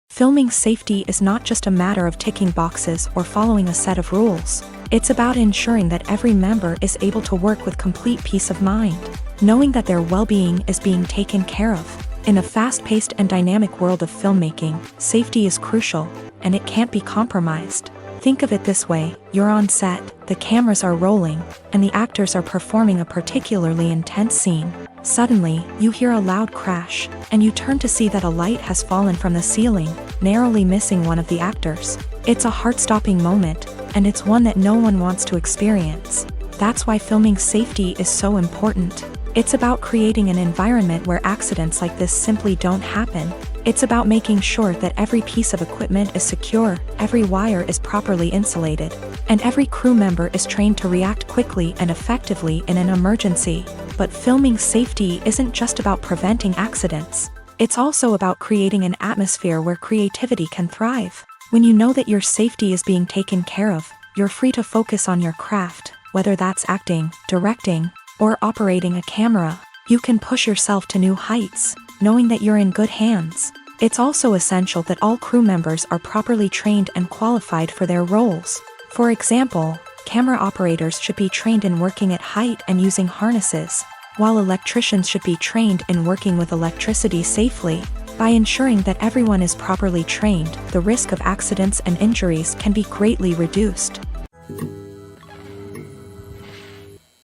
Filming safety is not just a matter of ticking boxes or following a set of rules. It's about ensuring that every member is able to work with complete peace of mind, knowing that their well-being is being taken care of. In a fast-paced and dynamic world of filmmaking, safety is crucial, and it can't be compromised. Think of it this way: you're on set, the cameras are rolling, and the actors are performing a particularly intense scene. Suddenly, you hear a loud crash, and you turn to see that a light has fallen from the ceiling, narrowly missing one of the actors. It's a heart-stopping moment, and it's one that no one wants to experience. That's why filming safety is so important. It's about creating an environment where accidents like this simply don't happen. It's about making sure that every piece of equipment is secure, every wire is properly insulated, and every crew member is trained to react quickly and effectively in an emergency. But filming safety isn't just about preventing accidents. It's also about creating an atmosphere where creativity can thrive. When you know that your safety is being taken care of, you're free to focus on your craft, whether that's acting, directing, or operating a camera. You can push yourself to new heights, knowing that you're in good hands. It's also essential that all crew members are properly trained and qualified for their roles. For example, camera operators should be trained in working at height and using harnesses, while electricians should be trained in working with electricity safely. By ensuring that everyone is properly trained, the risk of accidents and injuries can be greatly reduced.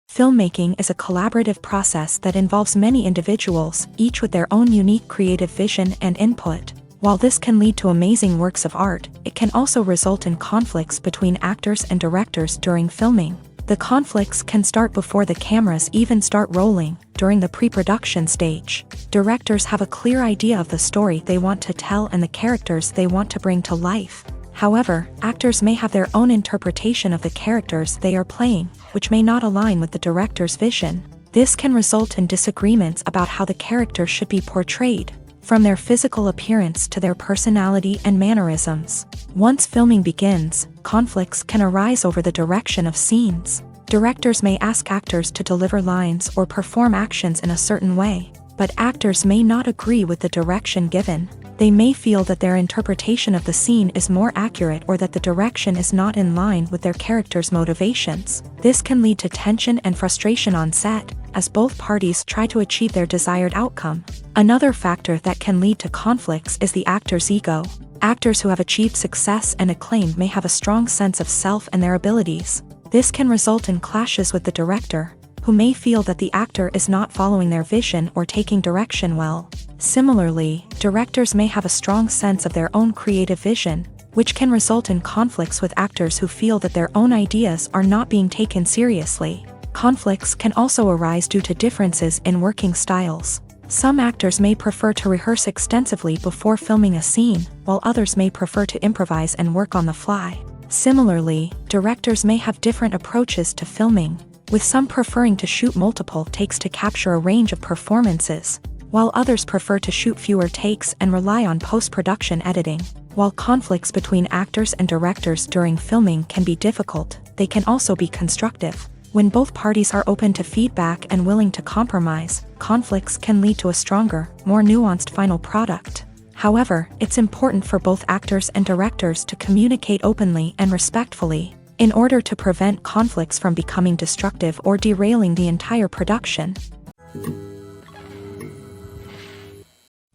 Filmmaking is a collaborative process that involves many individuals, each with their own unique creative vision and input. While this can lead to amazing works of art, it can also result in conflicts between actors and directors during filming. The conflicts can start before the cameras even start rolling, during the pre-production stage. Directors have a clear idea of the story they want to tell and the characters they want to bring to life. However, actors may have their own interpretation of the characters they are playing, which may not align with the director's vision. This can result in disagreements about how the character should be portrayed, from their physical appearance to their personality and mannerisms. Once filming begins, conflicts can arise over the direction of scenes. Directors may ask actors to deliver lines or perform actions in a certain way, but actors may not agree with the direction given. They may feel that their interpretation of the scene is more accurate or that the direction is not in line with their character's motivations. This can lead to tension and frustration on set, as both parties try to achieve their desired outcome. Another factor that can lead to conflicts is the actor's ego. Actors who have achieved success and acclaim may have a strong sense of self and their abilities. This can result in clashes with the director, who may feel that the actor is not following their vision or taking direction well. Similarly, directors may have a strong sense of their own creative vision, which can result in conflicts with actors who feel that their own ideas are not being taken seriously. Conflicts can also arise due to differences in working styles. Some actors may prefer to rehearse extensively before filming a scene, while others may prefer to improvise and work on the fly. Similarly, directors may have different approaches to filming, with some preferring to shoot multiple takes to capture a range of performances, while others prefer to shoot fewer takes and rely on post-production editing. While conflicts between actors and directors during filming can be difficult, they can also be constructive. When both parties are open to feedback and willing to compromise, conflicts can lead to a stronger, more nuanced final product. However, it's important for both actors and directors to communicate openly and respectfully, in order to prevent conflicts from becoming destructive or derailing the entire production.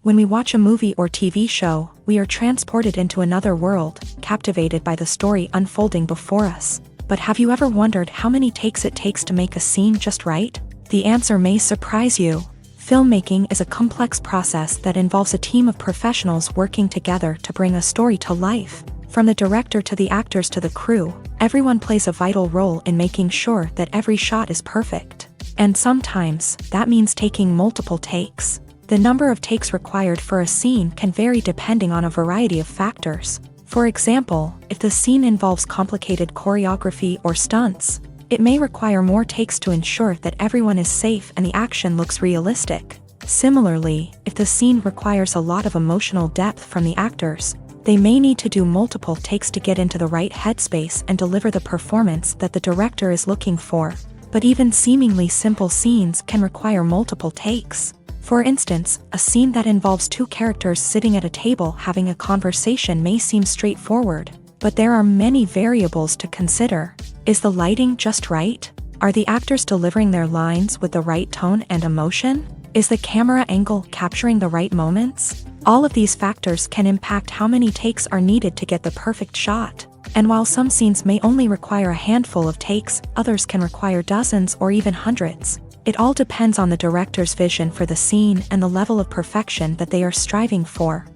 When we watch a movie or TV show, we are transported into another world, captivated by the story unfolding before us. But have you ever wondered how many takes it takes to make a scene just right? The answer may surprise you. Filmmaking is a complex process that involves a team of professionals working together to bring a story to life. From the director to the actors to the crew, everyone plays a vital role in making sure that every shot is perfect. And sometimes, that means taking multiple takes. The number of takes required for a scene can vary depending on a variety of factors. For example, if the scene involves complicated choreography or stunts, it may require more takes to ensure that everyone is safe and the action looks realistic. Similarly, if the scene requires a lot of emotional depth from the actors, they may need to do multiple takes to get into the right headspace and deliver the performance that the director is looking for. But even seemingly simple scenes can require multiple takes. For instance, a scene that involves two characters sitting at a table having a conversation may seem straightforward, but there are many variables to consider. Is the lighting just right? Are the actors delivering their lines with the right tone and emotion? Is the camera angle capturing the right moments? All of these factors can impact how many takes are needed to get the perfect shot. And while some scenes may only require a handful of takes, others can require dozens or even hundreds. It all depends on the director's vision for the scene and the level of perfection that they are striving for.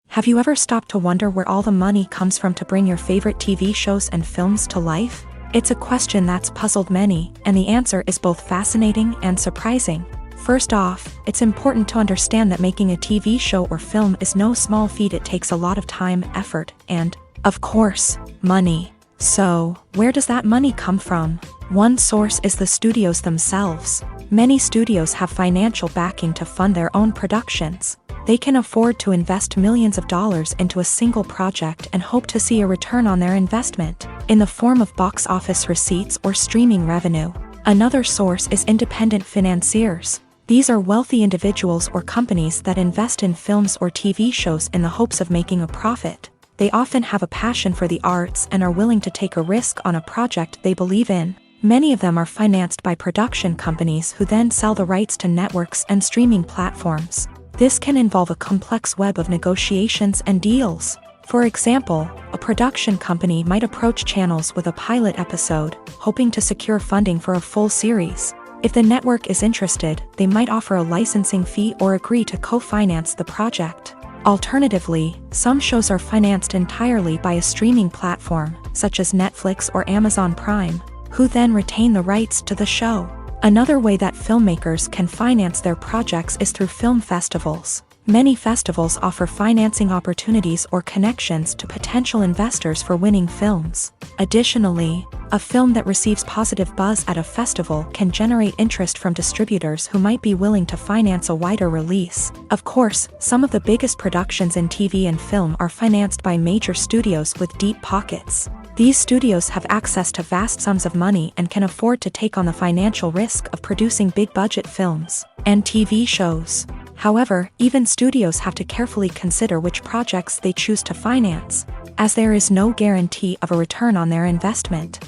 Have you ever stopped to wonder where all the money comes from to bring your favorite TV shows and films to life? It's a question that's puzzled many, and the answer is both fascinating and surprising. First off, it's important to understand that making a TV show or film is no small feat. It takes a lot of time, effort, and, of course, money. So, where does that money come from? One source is the studios themselves. Many studios have financial backing to fund their own productions. They can afford to invest millions of dollars into a single project and hope to see a return on their investment, in the form of box office receipts or streaming revenue. Another source is independent financiers. These are wealthy individuals or companies that invest in films or TV shows in the hopes of making a profit. They often have a passion for the arts and are willing to take a risk on a project they believe in. Many of them are financed by production companies who then sell the rights to networks and streaming platforms. This can involve a complex web of negotiations and deals. For example, a production company might approach channels with a pilot episode, hoping to secure funding for a full series. If the network is interested, they might offer a licensing fee or agree to co-finance the project. Alternatively, some shows are financed entirely by a streaming platform. such as Netflix or Amazon Prime, who then retain the rights to the show. Another way that filmmakers can finance their projects is through film festivals. Many festivals offer financing opportunities or connections to potential investors for winning films. Additionally, a film that receives positive buzz at a festival can generate interest from distributors who might be willing to finance a wider release. Of course, some of the biggest productions in TV and film are financed by major studios with deep pockets. These studios have access to vast sums of money and can afford to take on the financial risk of producing big-budget films and TV shows. However, even studios have to carefully consider which projects they choose to finance, as there is no guarantee of a return on their investment.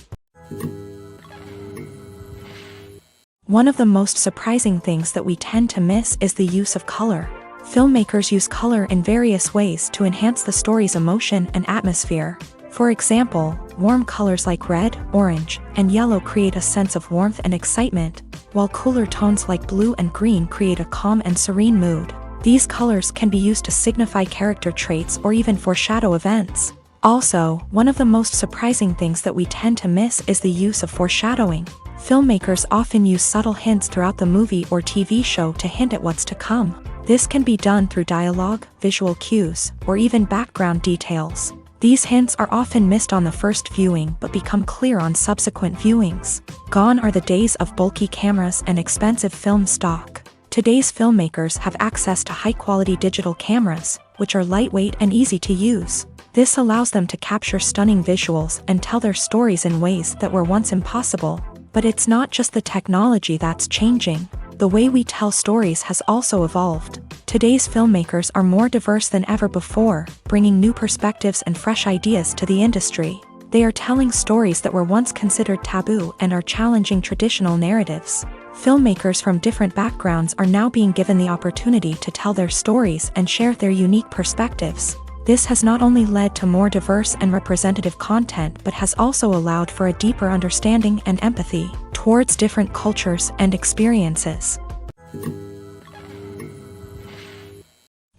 One of the most surprising things that we tend to miss is the use of color. Filmmakers use color in various ways to enhance the story's emotion and atmosphere. For example, warm colors like red, orange, and yellow create a sense of warmth and excitement, while cooler tones like blue and green create a calm and serene mood. These colors can be used to signify character traits or even foreshadow events. Also, one of the most surprising things that we tend to miss is the use of foreshadowing. Filmmakers often use subtle hints throughout the movie or TV show to hint at what's to come. This can be done through dialogue, visual cues, or even background details. These hints are often missed on the first viewing but become clear on subsequent viewings. Gone are the days of bulky cameras and expensive film stock. Today's filmmakers have access to high-quality digital cameras, which are lightweight and easy to use. This allows them to capture stunning visuals and tell their stories in ways that were once impossible. But it's not just the technology that's changing. The way we tell stories has also evolved. Today's filmmakers are more diverse than ever before, bringing new perspectives and fresh ideas to the industry. They are telling stories that were once considered taboo and are challenging traditional narratives. Filmmakers from different backgrounds are now being given the opportunity to tell their stories and share their unique perspectives. This has not only led to more diverse and representative content but has also allowed for a deeper understanding and empathy towards different cultures and experiences.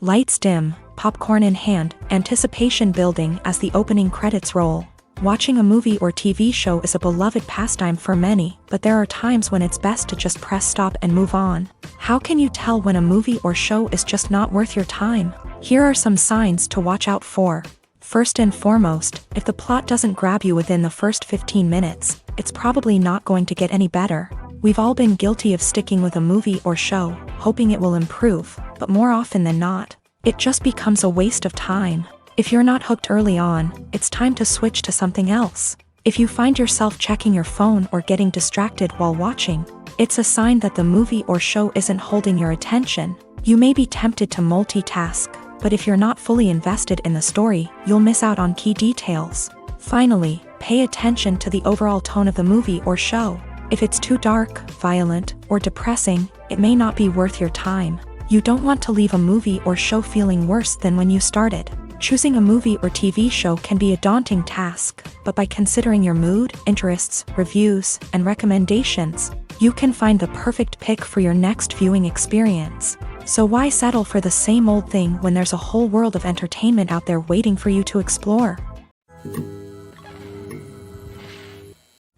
Lights dim, popcorn in hand, anticipation building as the opening credits roll. Watching a movie or TV show is a beloved pastime for many, but there are times when it's best to just press stop and move on. How can you tell when a movie or show is just not worth your time? Here are some signs to watch out for. First and foremost, if the plot doesn't grab you within the first 15 minutes, it's probably not going to get any better. We've all been guilty of sticking with a movie or show, hoping it will improve, but more often than not, it just becomes a waste of time. If you're not hooked early on, it's time to switch to something else. If you find yourself checking your phone or getting distracted while watching, it's a sign that the movie or show isn't holding your attention. You may be tempted to multitask, but if you're not fully invested in the story, you'll miss out on key details. Finally, pay attention to the overall tone of the movie or show. If it's too dark, violent, or depressing, it may not be worth your time. You don't want to leave a movie or show feeling worse than when you started. Choosing a movie or TV show can be a daunting task, but by considering your mood, interests, reviews, and recommendations, you can find the perfect pick for your next viewing experience. So why settle for the same old thing when there's a whole world of entertainment out there waiting for you to explore?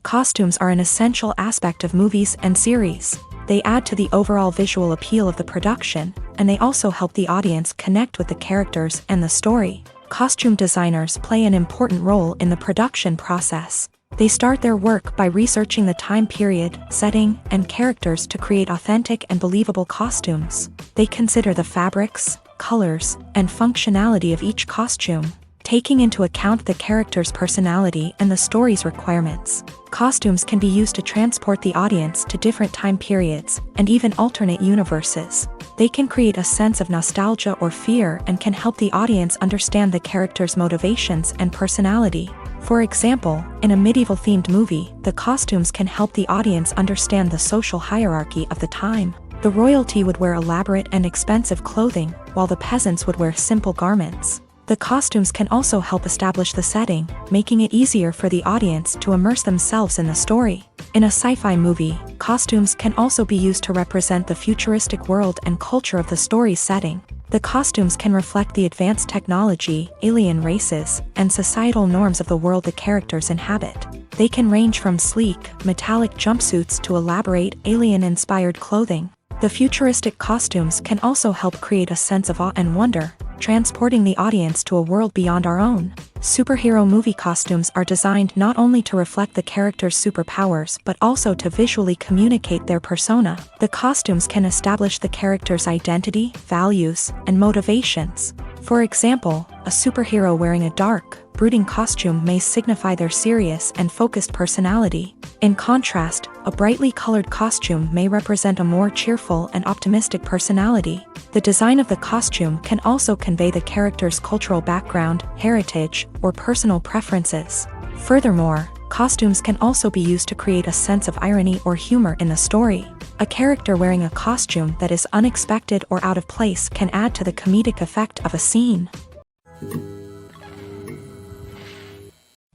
Costumes are an essential aspect of movies and series. They add to the overall visual appeal of the production, and they also help the audience connect with the characters and the story. Costume designers play an important role in the production process. They start their work by researching the time period, setting, and characters to create authentic and believable costumes. They consider the fabrics, colors, and functionality of each costume, taking into account the character's personality and the story's requirements. Costumes can be used to transport the audience to different time periods, and even alternate universes. They can create a sense of nostalgia or fear and can help the audience understand the character's motivations and personality. For example, in a medieval-themed movie, the costumes can help the audience understand the social hierarchy of the time. The royalty would wear elaborate and expensive clothing, while the peasants would wear simple garments. The costumes can also help establish the setting, making it easier for the audience to immerse themselves in the story. In a sci-fi movie, costumes can also be used to represent the futuristic world and culture of the story's setting. The costumes can reflect the advanced technology, alien races, and societal norms of the world the characters inhabit. They can range from sleek, metallic jumpsuits to elaborate, alien-inspired clothing. The futuristic costumes can also help create a sense of awe and wonder, transporting the audience to a world beyond our own. Superhero movie costumes are designed not only to reflect the character's superpowers but also to visually communicate their persona. The costumes can establish the character's identity, values, and motivations. For example, a superhero wearing a dark, brooding costume may signify their serious and focused personality. In contrast, a brightly colored costume may represent a more cheerful and optimistic personality. The design of the costume can also convey the character's cultural background, heritage, or personal preferences. Furthermore, costumes can also be used to create a sense of irony or humor in the story. A character wearing a costume that is unexpected or out of place can add to the comedic effect of a scene.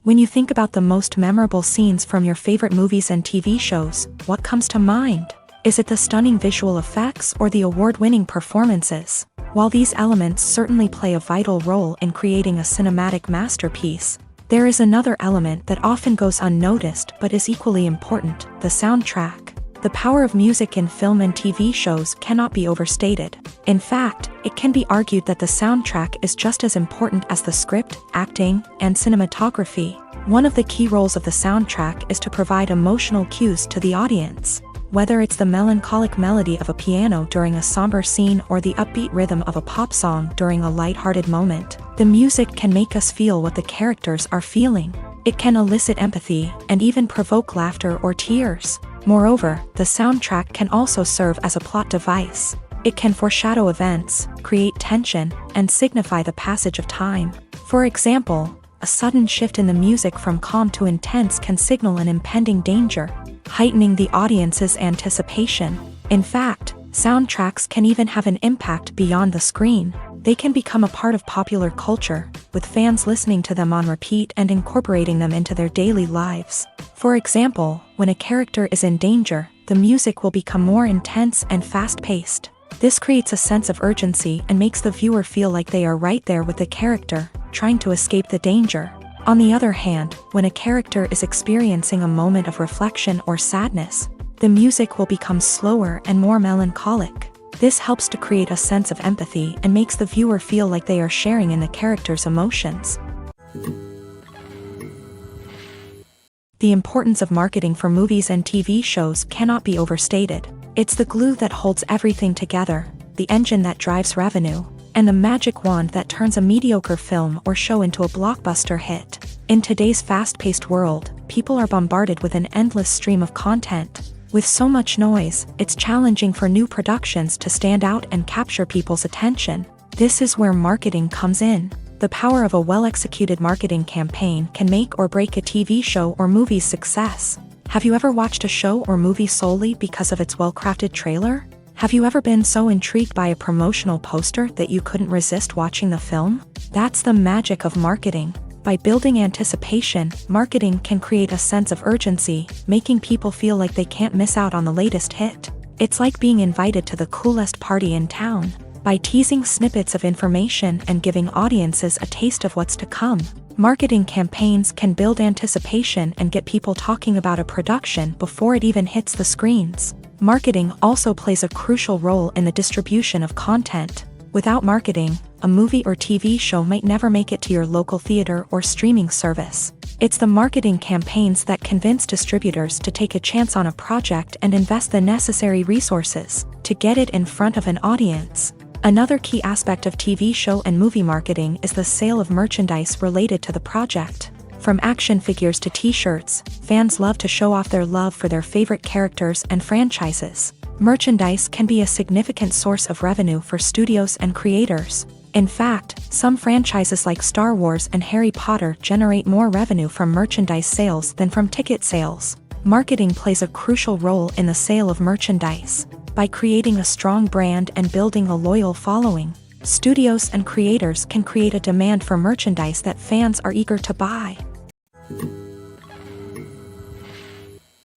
When you think about the most memorable scenes from your favorite movies and TV shows, what comes to mind? Is it the stunning visual effects or the award-winning performances? While these elements certainly play a vital role in creating a cinematic masterpiece, there is another element that often goes unnoticed but is equally important: the soundtrack. The power of music in film and TV shows cannot be overstated. In fact, it can be argued that the soundtrack is just as important as the script, acting, and cinematography. One of the key roles of the soundtrack is to provide emotional cues to the audience. Whether it's the melancholic melody of a piano during a somber scene or the upbeat rhythm of a pop song during a lighthearted moment, the music can make us feel what the characters are feeling. It can elicit empathy and even provoke laughter or tears. Moreover, the soundtrack can also serve as a plot device. It can foreshadow events, create tension, and signify the passage of time. For example, a sudden shift in the music from calm to intense can signal an impending danger, heightening the audience's anticipation. In fact, soundtracks can even have an impact beyond the screen. They can become a part of popular culture, with fans listening to them on repeat and incorporating them into their daily lives. For example, when a character is in danger, the music will become more intense and fast-paced. This creates a sense of urgency and makes the viewer feel like they are right there with the character, trying to escape the danger. On the other hand, when a character is experiencing a moment of reflection or sadness, the music will become slower and more melancholic. This helps to create a sense of empathy and makes the viewer feel like they are sharing in the character's emotions. The importance of marketing for movies and TV shows cannot be overstated. It's the glue that holds everything together, the engine that drives revenue, and the magic wand that turns a mediocre film or show into a blockbuster hit. In today's fast-paced world, people are bombarded with an endless stream of content. With so much noise, it's challenging for new productions to stand out and capture people's attention. This is where marketing comes in. The power of a well-executed marketing campaign can make or break a TV show or movie's success. Have you ever watched a show or movie solely because of its well-crafted trailer? Have you ever been so intrigued by a promotional poster that you couldn't resist watching the film? That's the magic of marketing. By building anticipation, marketing can create a sense of urgency, making people feel like they can't miss out on the latest hit. It's like being invited to the coolest party in town. By teasing snippets of information and giving audiences a taste of what's to come, marketing campaigns can build anticipation and get people talking about a production before it even hits the screens. Marketing also plays a crucial role in the distribution of content. Without marketing, a movie or TV show might never make it to your local theater or streaming service. It's the marketing campaigns that convince distributors to take a chance on a project and invest the necessary resources to get it in front of an audience. Another key aspect of TV show and movie marketing is the sale of merchandise related to the project. From action figures to t-shirts, fans love to show off their love for their favorite characters and franchises. Merchandise can be a significant source of revenue for studios and creators. In fact, some franchises like Star Wars and Harry Potter generate more revenue from merchandise sales than from ticket sales. Marketing plays a crucial role in the sale of merchandise. By creating a strong brand and building a loyal following, studios and creators can create a demand for merchandise that fans are eager to buy.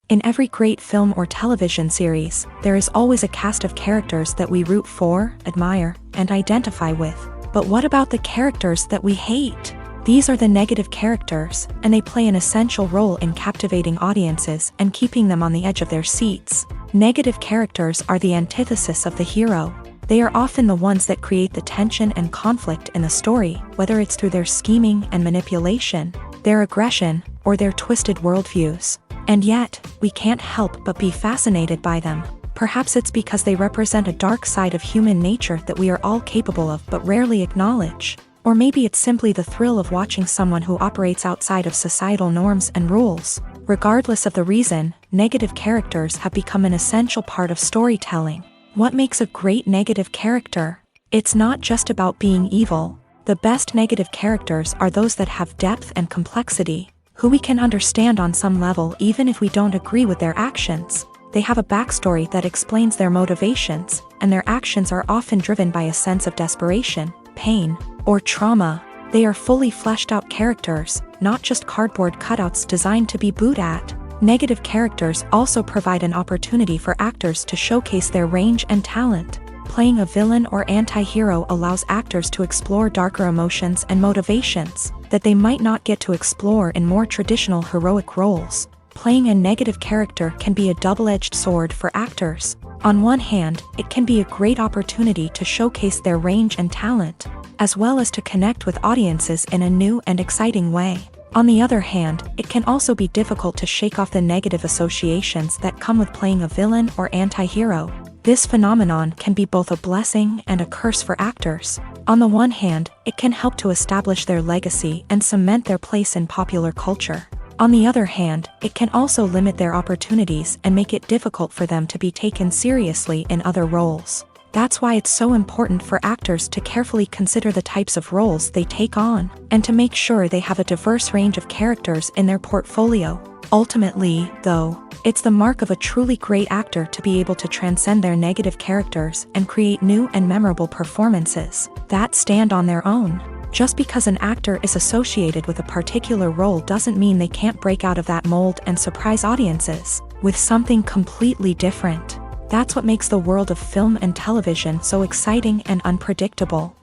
In every great film or television series, there is always a cast of characters that we root for, admire, and identify with. But what about the characters that we hate? These are the negative characters, and they play an essential role in captivating audiences and keeping them on the edge of their seats. Negative characters are the antithesis of the hero. They are often the ones that create the tension and conflict in the story, whether it's through their scheming and manipulation, their aggression, or their twisted worldviews. And yet, we can't help but be fascinated by them. Perhaps it's because they represent a dark side of human nature that we are all capable of but rarely acknowledge. Or maybe it's simply the thrill of watching someone who operates outside of societal norms and rules. Regardless of the reason, negative characters have become an essential part of storytelling. What makes a great negative character? It's not just about being evil. The best negative characters are those that have depth and complexity, who we can understand on some level even if we don't agree with their actions. They have a backstory that explains their motivations, and their actions are often driven by a sense of desperation, pain, or trauma. They are fully fleshed out characters, not just cardboard cutouts designed to be booed at. Negative characters also provide an opportunity for actors to showcase their range and talent. Playing a villain or anti-hero allows actors to explore darker emotions and motivations that they might not get to explore in more traditional heroic roles. Playing a negative character can be a double-edged sword for actors. On one hand, it can be a great opportunity to showcase their range and talent, as well as to connect with audiences in a new and exciting way. On the other hand, it can also be difficult to shake off the negative associations that come with playing a villain or anti-hero. This phenomenon can be both a blessing and a curse for actors. On the one hand, it can help to establish their legacy and cement their place in popular culture. On the other hand, it can also limit their opportunities and make it difficult for them to be taken seriously in other roles. That's why it's so important for actors to carefully consider the types of roles they take on, and to make sure they have a diverse range of characters in their portfolio. Ultimately, though, it's the mark of a truly great actor to be able to transcend their negative characters and create new and memorable performances that stand on their own. Just because an actor is associated with a particular role doesn't mean they can't break out of that mold and surprise audiences with something completely different. That's what makes the world of film and television so exciting and unpredictable.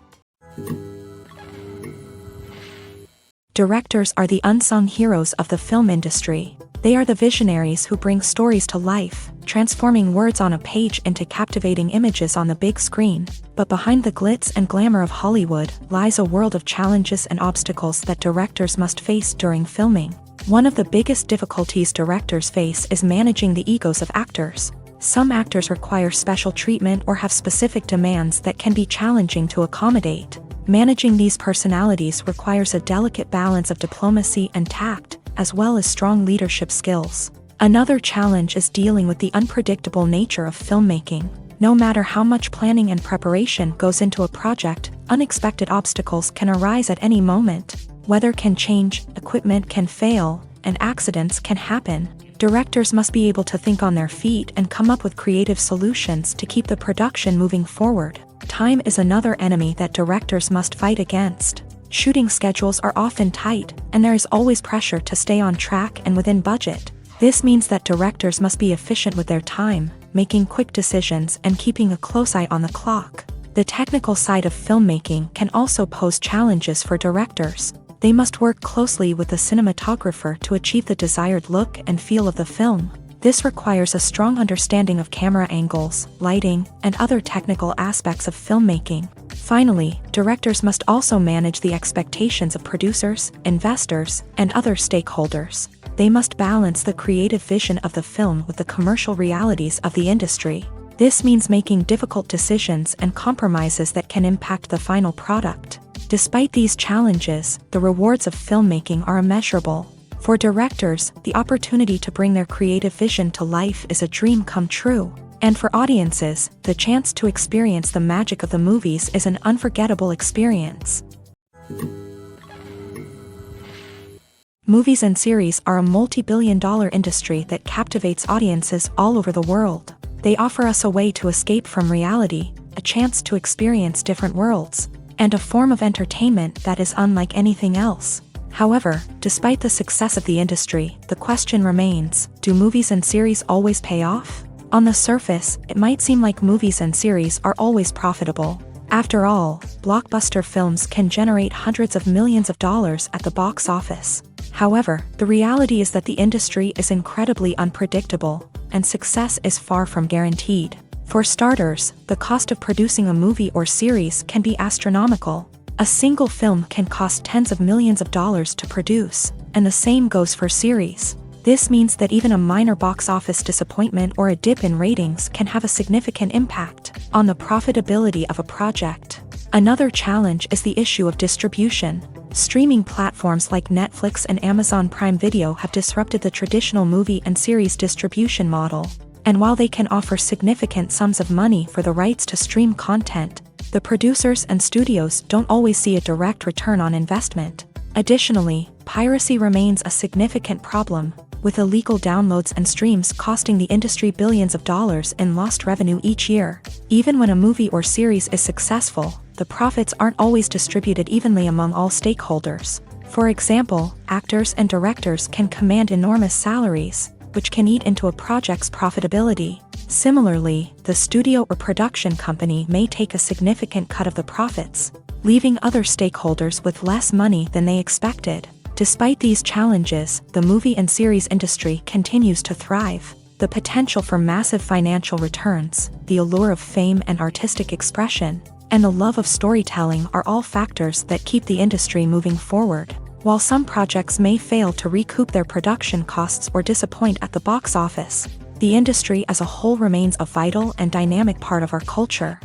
Directors are the unsung heroes of the film industry. They are the visionaries who bring stories to life, transforming words on a page into captivating images on the big screen. But behind the glitz and glamour of Hollywood lies a world of challenges and obstacles that directors must face during filming. One of the biggest difficulties directors face is managing the egos of actors. Some actors require special treatment or have specific demands that can be challenging to accommodate. Managing these personalities requires a delicate balance of diplomacy and tact, as well as strong leadership skills. Another challenge is dealing with the unpredictable nature of filmmaking. No matter how much planning and preparation goes into a project, unexpected obstacles can arise at any moment. Weather can change, equipment can fail, and accidents can happen. Directors must be able to think on their feet and come up with creative solutions to keep the production moving forward. Time is another enemy that directors must fight against. Shooting schedules are often tight, and there is always pressure to stay on track and within budget. This means that directors must be efficient with their time, making quick decisions and keeping a close eye on the clock. The technical side of filmmaking can also pose challenges for directors. They must work closely with the cinematographer to achieve the desired look and feel of the film. This requires a strong understanding of camera angles, lighting, and other technical aspects of filmmaking. Finally, directors must also manage the expectations of producers, investors, and other stakeholders. They must balance the creative vision of the film with the commercial realities of the industry. This means making difficult decisions and compromises that can impact the final product. Despite these challenges, the rewards of filmmaking are immeasurable. For directors, the opportunity to bring their creative vision to life is a dream come true. And for audiences, the chance to experience the magic of the movies is an unforgettable experience. Movies and series are a multi-billion-dollar industry that captivates audiences all over the world. They offer us a way to escape from reality, a chance to experience different worlds, and a form of entertainment that is unlike anything else. However, despite the success of the industry, the question remains, do movies and series always pay off? On the surface, it might seem like movies and series are always profitable. After all, blockbuster films can generate hundreds of millions of dollars at the box office. However, the reality is that the industry is incredibly unpredictable, and success is far from guaranteed. For starters, the cost of producing a movie or series can be astronomical. A single film can cost tens of millions of dollars to produce, and the same goes for series. This means that even a minor box office disappointment or a dip in ratings can have a significant impact on the profitability of a project. Another challenge is the issue of distribution. Streaming platforms like Netflix and Amazon Prime Video have disrupted the traditional movie and series distribution model. And while they can offer significant sums of money for the rights to stream content, the producers and studios don't always see a direct return on investment. Additionally, piracy remains a significant problem, with illegal downloads and streams costing the industry billions of dollars in lost revenue each year. Even when a movie or series is successful, the profits aren't always distributed evenly among all stakeholders. For example, actors and directors can command enormous salaries, which can eat into a project's profitability. Similarly, the studio or production company may take a significant cut of the profits, leaving other stakeholders with less money than they expected. Despite these challenges, the movie and series industry continues to thrive. The potential for massive financial returns, the allure of fame and artistic expression, and the love of storytelling are all factors that keep the industry moving forward. While some projects may fail to recoup their production costs or disappoint at the box office, the industry as a whole remains a vital and dynamic part of our culture.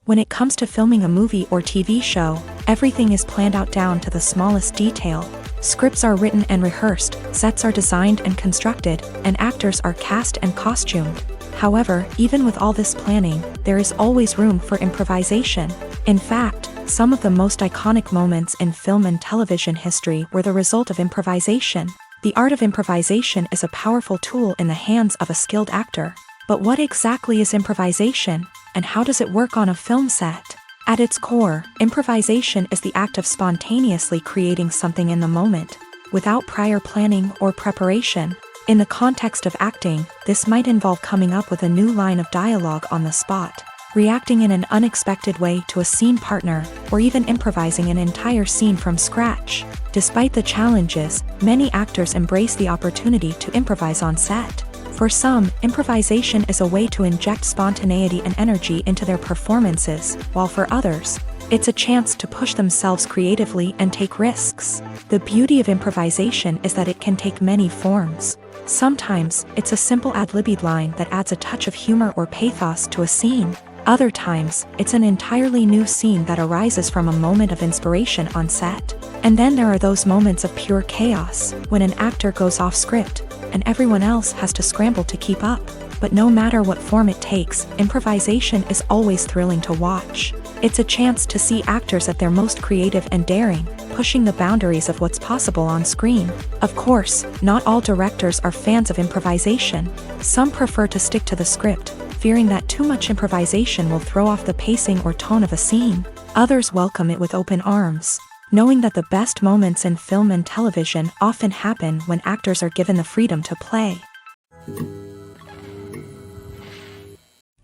When it comes to filming a movie or TV show, everything is planned out down to the smallest detail. Scripts are written and rehearsed, sets are designed and constructed, and actors are cast and costumed. However, even with all this planning, there is always room for improvisation. In fact, some of the most iconic moments in film and television history were the result of improvisation. The art of improvisation is a powerful tool in the hands of a skilled actor. But what exactly is improvisation, and how does it work on a film set? At its core, improvisation is the act of spontaneously creating something in the moment, without prior planning or preparation. In the context of acting, this might involve coming up with a new line of dialogue on the spot, reacting in an unexpected way to a scene partner, or even improvising an entire scene from scratch. Despite the challenges, many actors embrace the opportunity to improvise on set. For some, improvisation is a way to inject spontaneity and energy into their performances, while for others, it's a chance to push themselves creatively and take risks. The beauty of improvisation is that it can take many forms. Sometimes, it's a simple ad-libbed line that adds a touch of humor or pathos to a scene. Other times, it's an entirely new scene that arises from a moment of inspiration on set. And then there are those moments of pure chaos, when an actor goes off script, and everyone else has to scramble to keep up. But no matter what form it takes, improvisation is always thrilling to watch. It's a chance to see actors at their most creative and daring, pushing the boundaries of what's possible on screen. Of course, not all directors are fans of improvisation. Some prefer to stick to the script, fearing that too much improvisation will throw off the pacing or tone of a scene. Others welcome it with open arms, knowing that the best moments in film and television often happen when actors are given the freedom to play.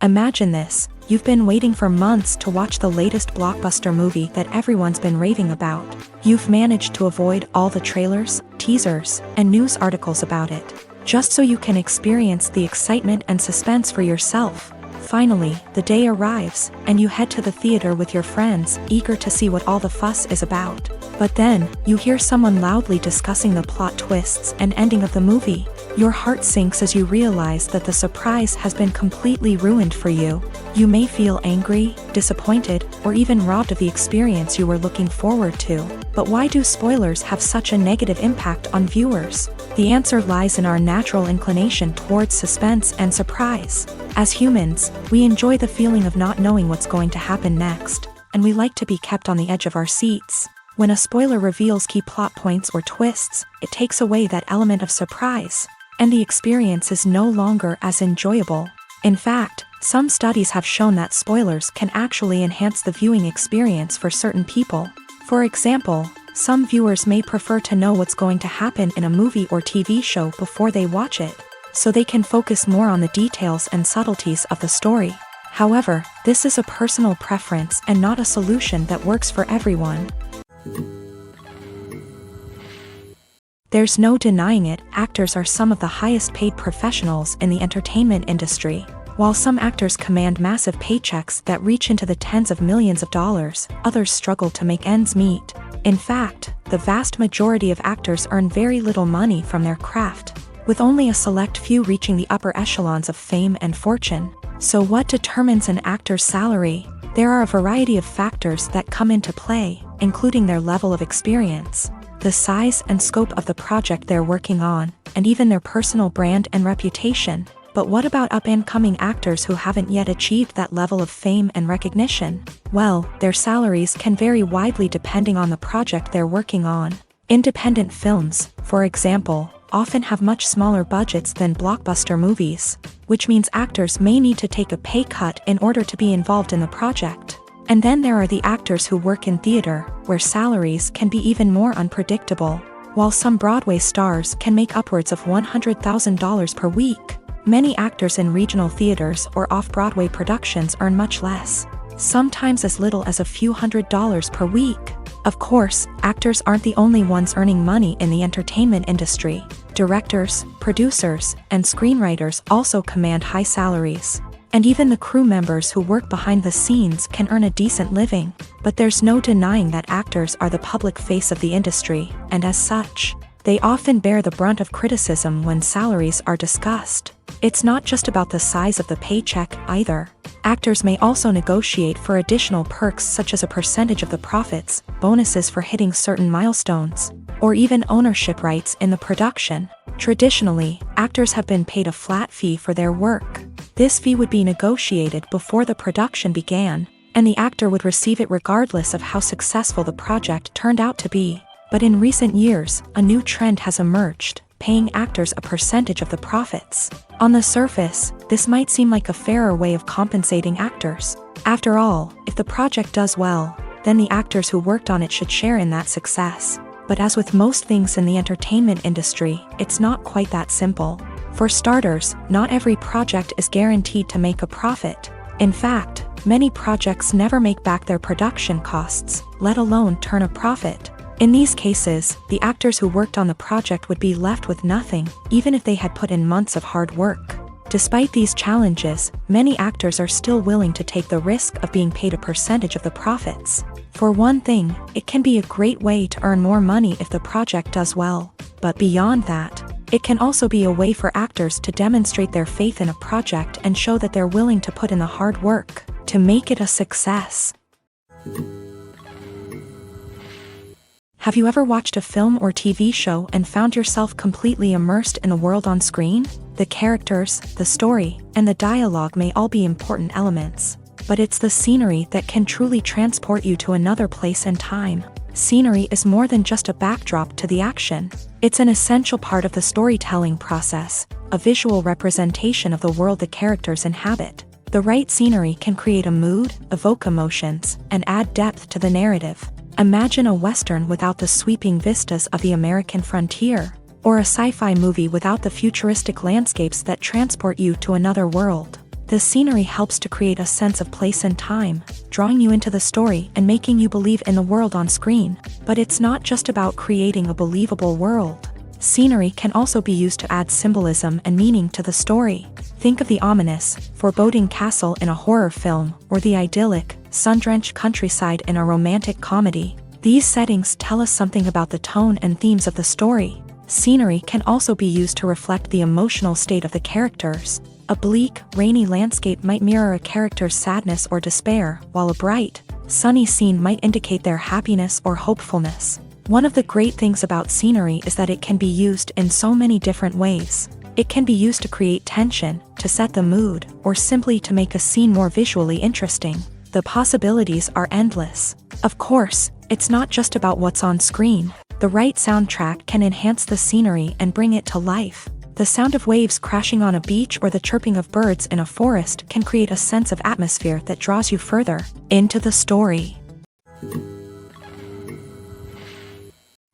Imagine this: you've been waiting for months to watch the latest blockbuster movie that everyone's been raving about. You've managed to avoid all the trailers, teasers, and news articles about it, just so you can experience the excitement and suspense for yourself. Finally, the day arrives, and you head to the theater with your friends, eager to see what all the fuss is about. But then, you hear someone loudly discussing the plot twists and ending of the movie. Your heart sinks as you realize that the surprise has been completely ruined for you. You may feel angry, disappointed, or even robbed of the experience you were looking forward to. But why do spoilers have such a negative impact on viewers? The answer lies in our natural inclination towards suspense and surprise. As humans, we enjoy the feeling of not knowing what's going to happen next, and we like to be kept on the edge of our seats. When a spoiler reveals key plot points or twists, it takes away that element of surprise, and the experience is no longer as enjoyable. In fact, Some studies have shown that spoilers can actually enhance the viewing experience for certain people. For example, some viewers may prefer to know what's going to happen in a movie or TV show before they watch it, so they can focus more on the details and subtleties of the story. However, this is a personal preference and not a solution that works for everyone. There's no denying it, actors are some of the highest paid professionals in the entertainment industry. While some actors command massive paychecks that reach into the tens of millions of dollars, others struggle to make ends meet. In fact, the vast majority of actors earn very little money from their craft, with only a select few reaching the upper echelons of fame and fortune. So what determines an actor's salary? There are a variety of factors that come into play, including their level of experience, the size and scope of the project they're working on, and even their personal brand and reputation. But what about up-and-coming actors who haven't yet achieved that level of fame and recognition? Well, their salaries can vary widely depending on the project they're working on. Independent films, for example, often have much smaller budgets than blockbuster movies, which means actors may need to take a pay cut in order to be involved in the project. And then there are the actors who work in theater, where salaries can be even more unpredictable. While some Broadway stars can make upwards of $100,000 per week, many actors in regional theaters or off-Broadway productions earn much less, sometimes as little as a few $100s per week. Of course, actors aren't the only ones earning money in the entertainment industry. Directors, producers, and screenwriters also command high salaries. And even the crew members who work behind the scenes can earn a decent living. But there's no denying that actors are the public face of the industry, and as such, they often bear the brunt of criticism when salaries are discussed. It's not just about the size of the paycheck either. Actors may also negotiate for additional perks such as a percentage of the profits, bonuses for hitting certain milestones, or even ownership rights in the production. Traditionally, actors have been paid a flat fee for their work. This fee would be negotiated before the production began, and the actor would receive it regardless of how successful the project turned out to be. But in recent years, a new trend has emerged, paying actors a percentage of the profits. On the surface, this might seem like a fairer way of compensating actors. After all, if the project does well, then the actors who worked on it should share in that success. But as with most things in the entertainment industry, it's not quite that simple. For starters, not every project is guaranteed to make a profit. In fact, many projects never make back their production costs, let alone turn a profit. In these cases, the actors who worked on the project would be left with nothing, even if they had put in months of hard work. Despite these challenges, many actors are still willing to take the risk of being paid a percentage of the profits. For one thing, it can be a great way to earn more money if the project does well. But beyond that, it can also be a way for actors to demonstrate their faith in a project and show that they're willing to put in the hard work to make it a success. Have you ever watched a film or TV show and found yourself completely immersed in the world on screen? The characters, the story, and the dialogue may all be important elements, but it's the scenery that can truly transport you to another place and time. Scenery is more than just a backdrop to the action. It's an essential part of the storytelling process, a visual representation of the world the characters inhabit. The right scenery can create a mood, evoke emotions, and add depth to the narrative. Imagine a Western without the sweeping vistas of the American frontier, or a sci-fi movie without the futuristic landscapes that transport you to another world. The scenery helps to create a sense of place and time, drawing you into the story and making you believe in the world on screen. But it's not just about creating a believable world. Scenery can also be used to add symbolism and meaning to the story. Think of the ominous, foreboding castle in a horror film, or the idyllic, sun-drenched countryside in a romantic comedy. These settings tell us something about the tone and themes of the story. Scenery can also be used to reflect the emotional state of the characters. A bleak, rainy landscape might mirror a character's sadness or despair, while a bright, sunny scene might indicate their happiness or hopefulness. One of the great things about scenery is that it can be used in so many different ways. It can be used to create tension, to set the mood, or simply to make a scene more visually interesting. The possibilities are endless. Of course, it's not just about what's on screen. The right soundtrack can enhance the scenery and bring it to life. The sound of waves crashing on a beach or the chirping of birds in a forest can create a sense of atmosphere that draws you further into the story.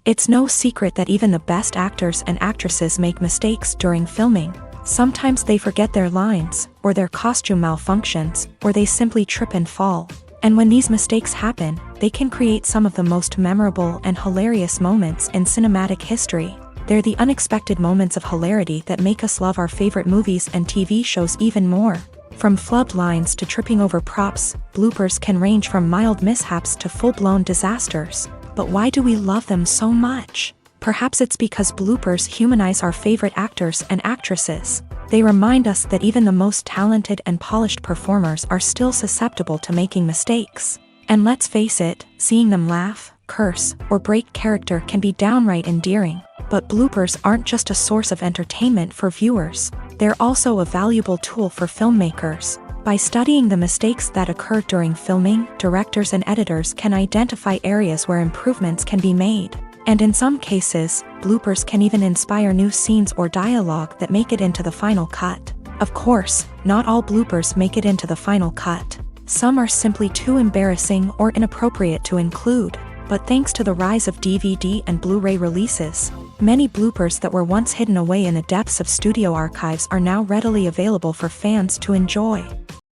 It's no secret that even the best actors and actresses make mistakes during filming. Sometimes they forget their lines, or their costume malfunctions, or they simply trip and fall. And when these mistakes happen, they can create some of the most memorable and hilarious moments in cinematic history. They're the unexpected moments of hilarity that make us love our favorite movies and TV shows even more. From flubbed lines to tripping over props, bloopers can range from mild mishaps to full-blown disasters. But why do we love them so much? Perhaps it's because bloopers humanize our favorite actors and actresses. They remind us that even the most talented and polished performers are still susceptible to making mistakes. And let's face it, seeing them laugh, curse, or break character can be downright endearing. But bloopers aren't just a source of entertainment for viewers. They're also a valuable tool for filmmakers. By studying the mistakes that occur during filming, directors and editors can identify areas where improvements can be made. And in some cases, bloopers can even inspire new scenes or dialogue that make it into the final cut. Of course, not all bloopers make it into the final cut. Some are simply too embarrassing or inappropriate to include. But thanks to the rise of DVD and Blu-ray releases, many bloopers that were once hidden away in the depths of studio archives are now readily available for fans to enjoy.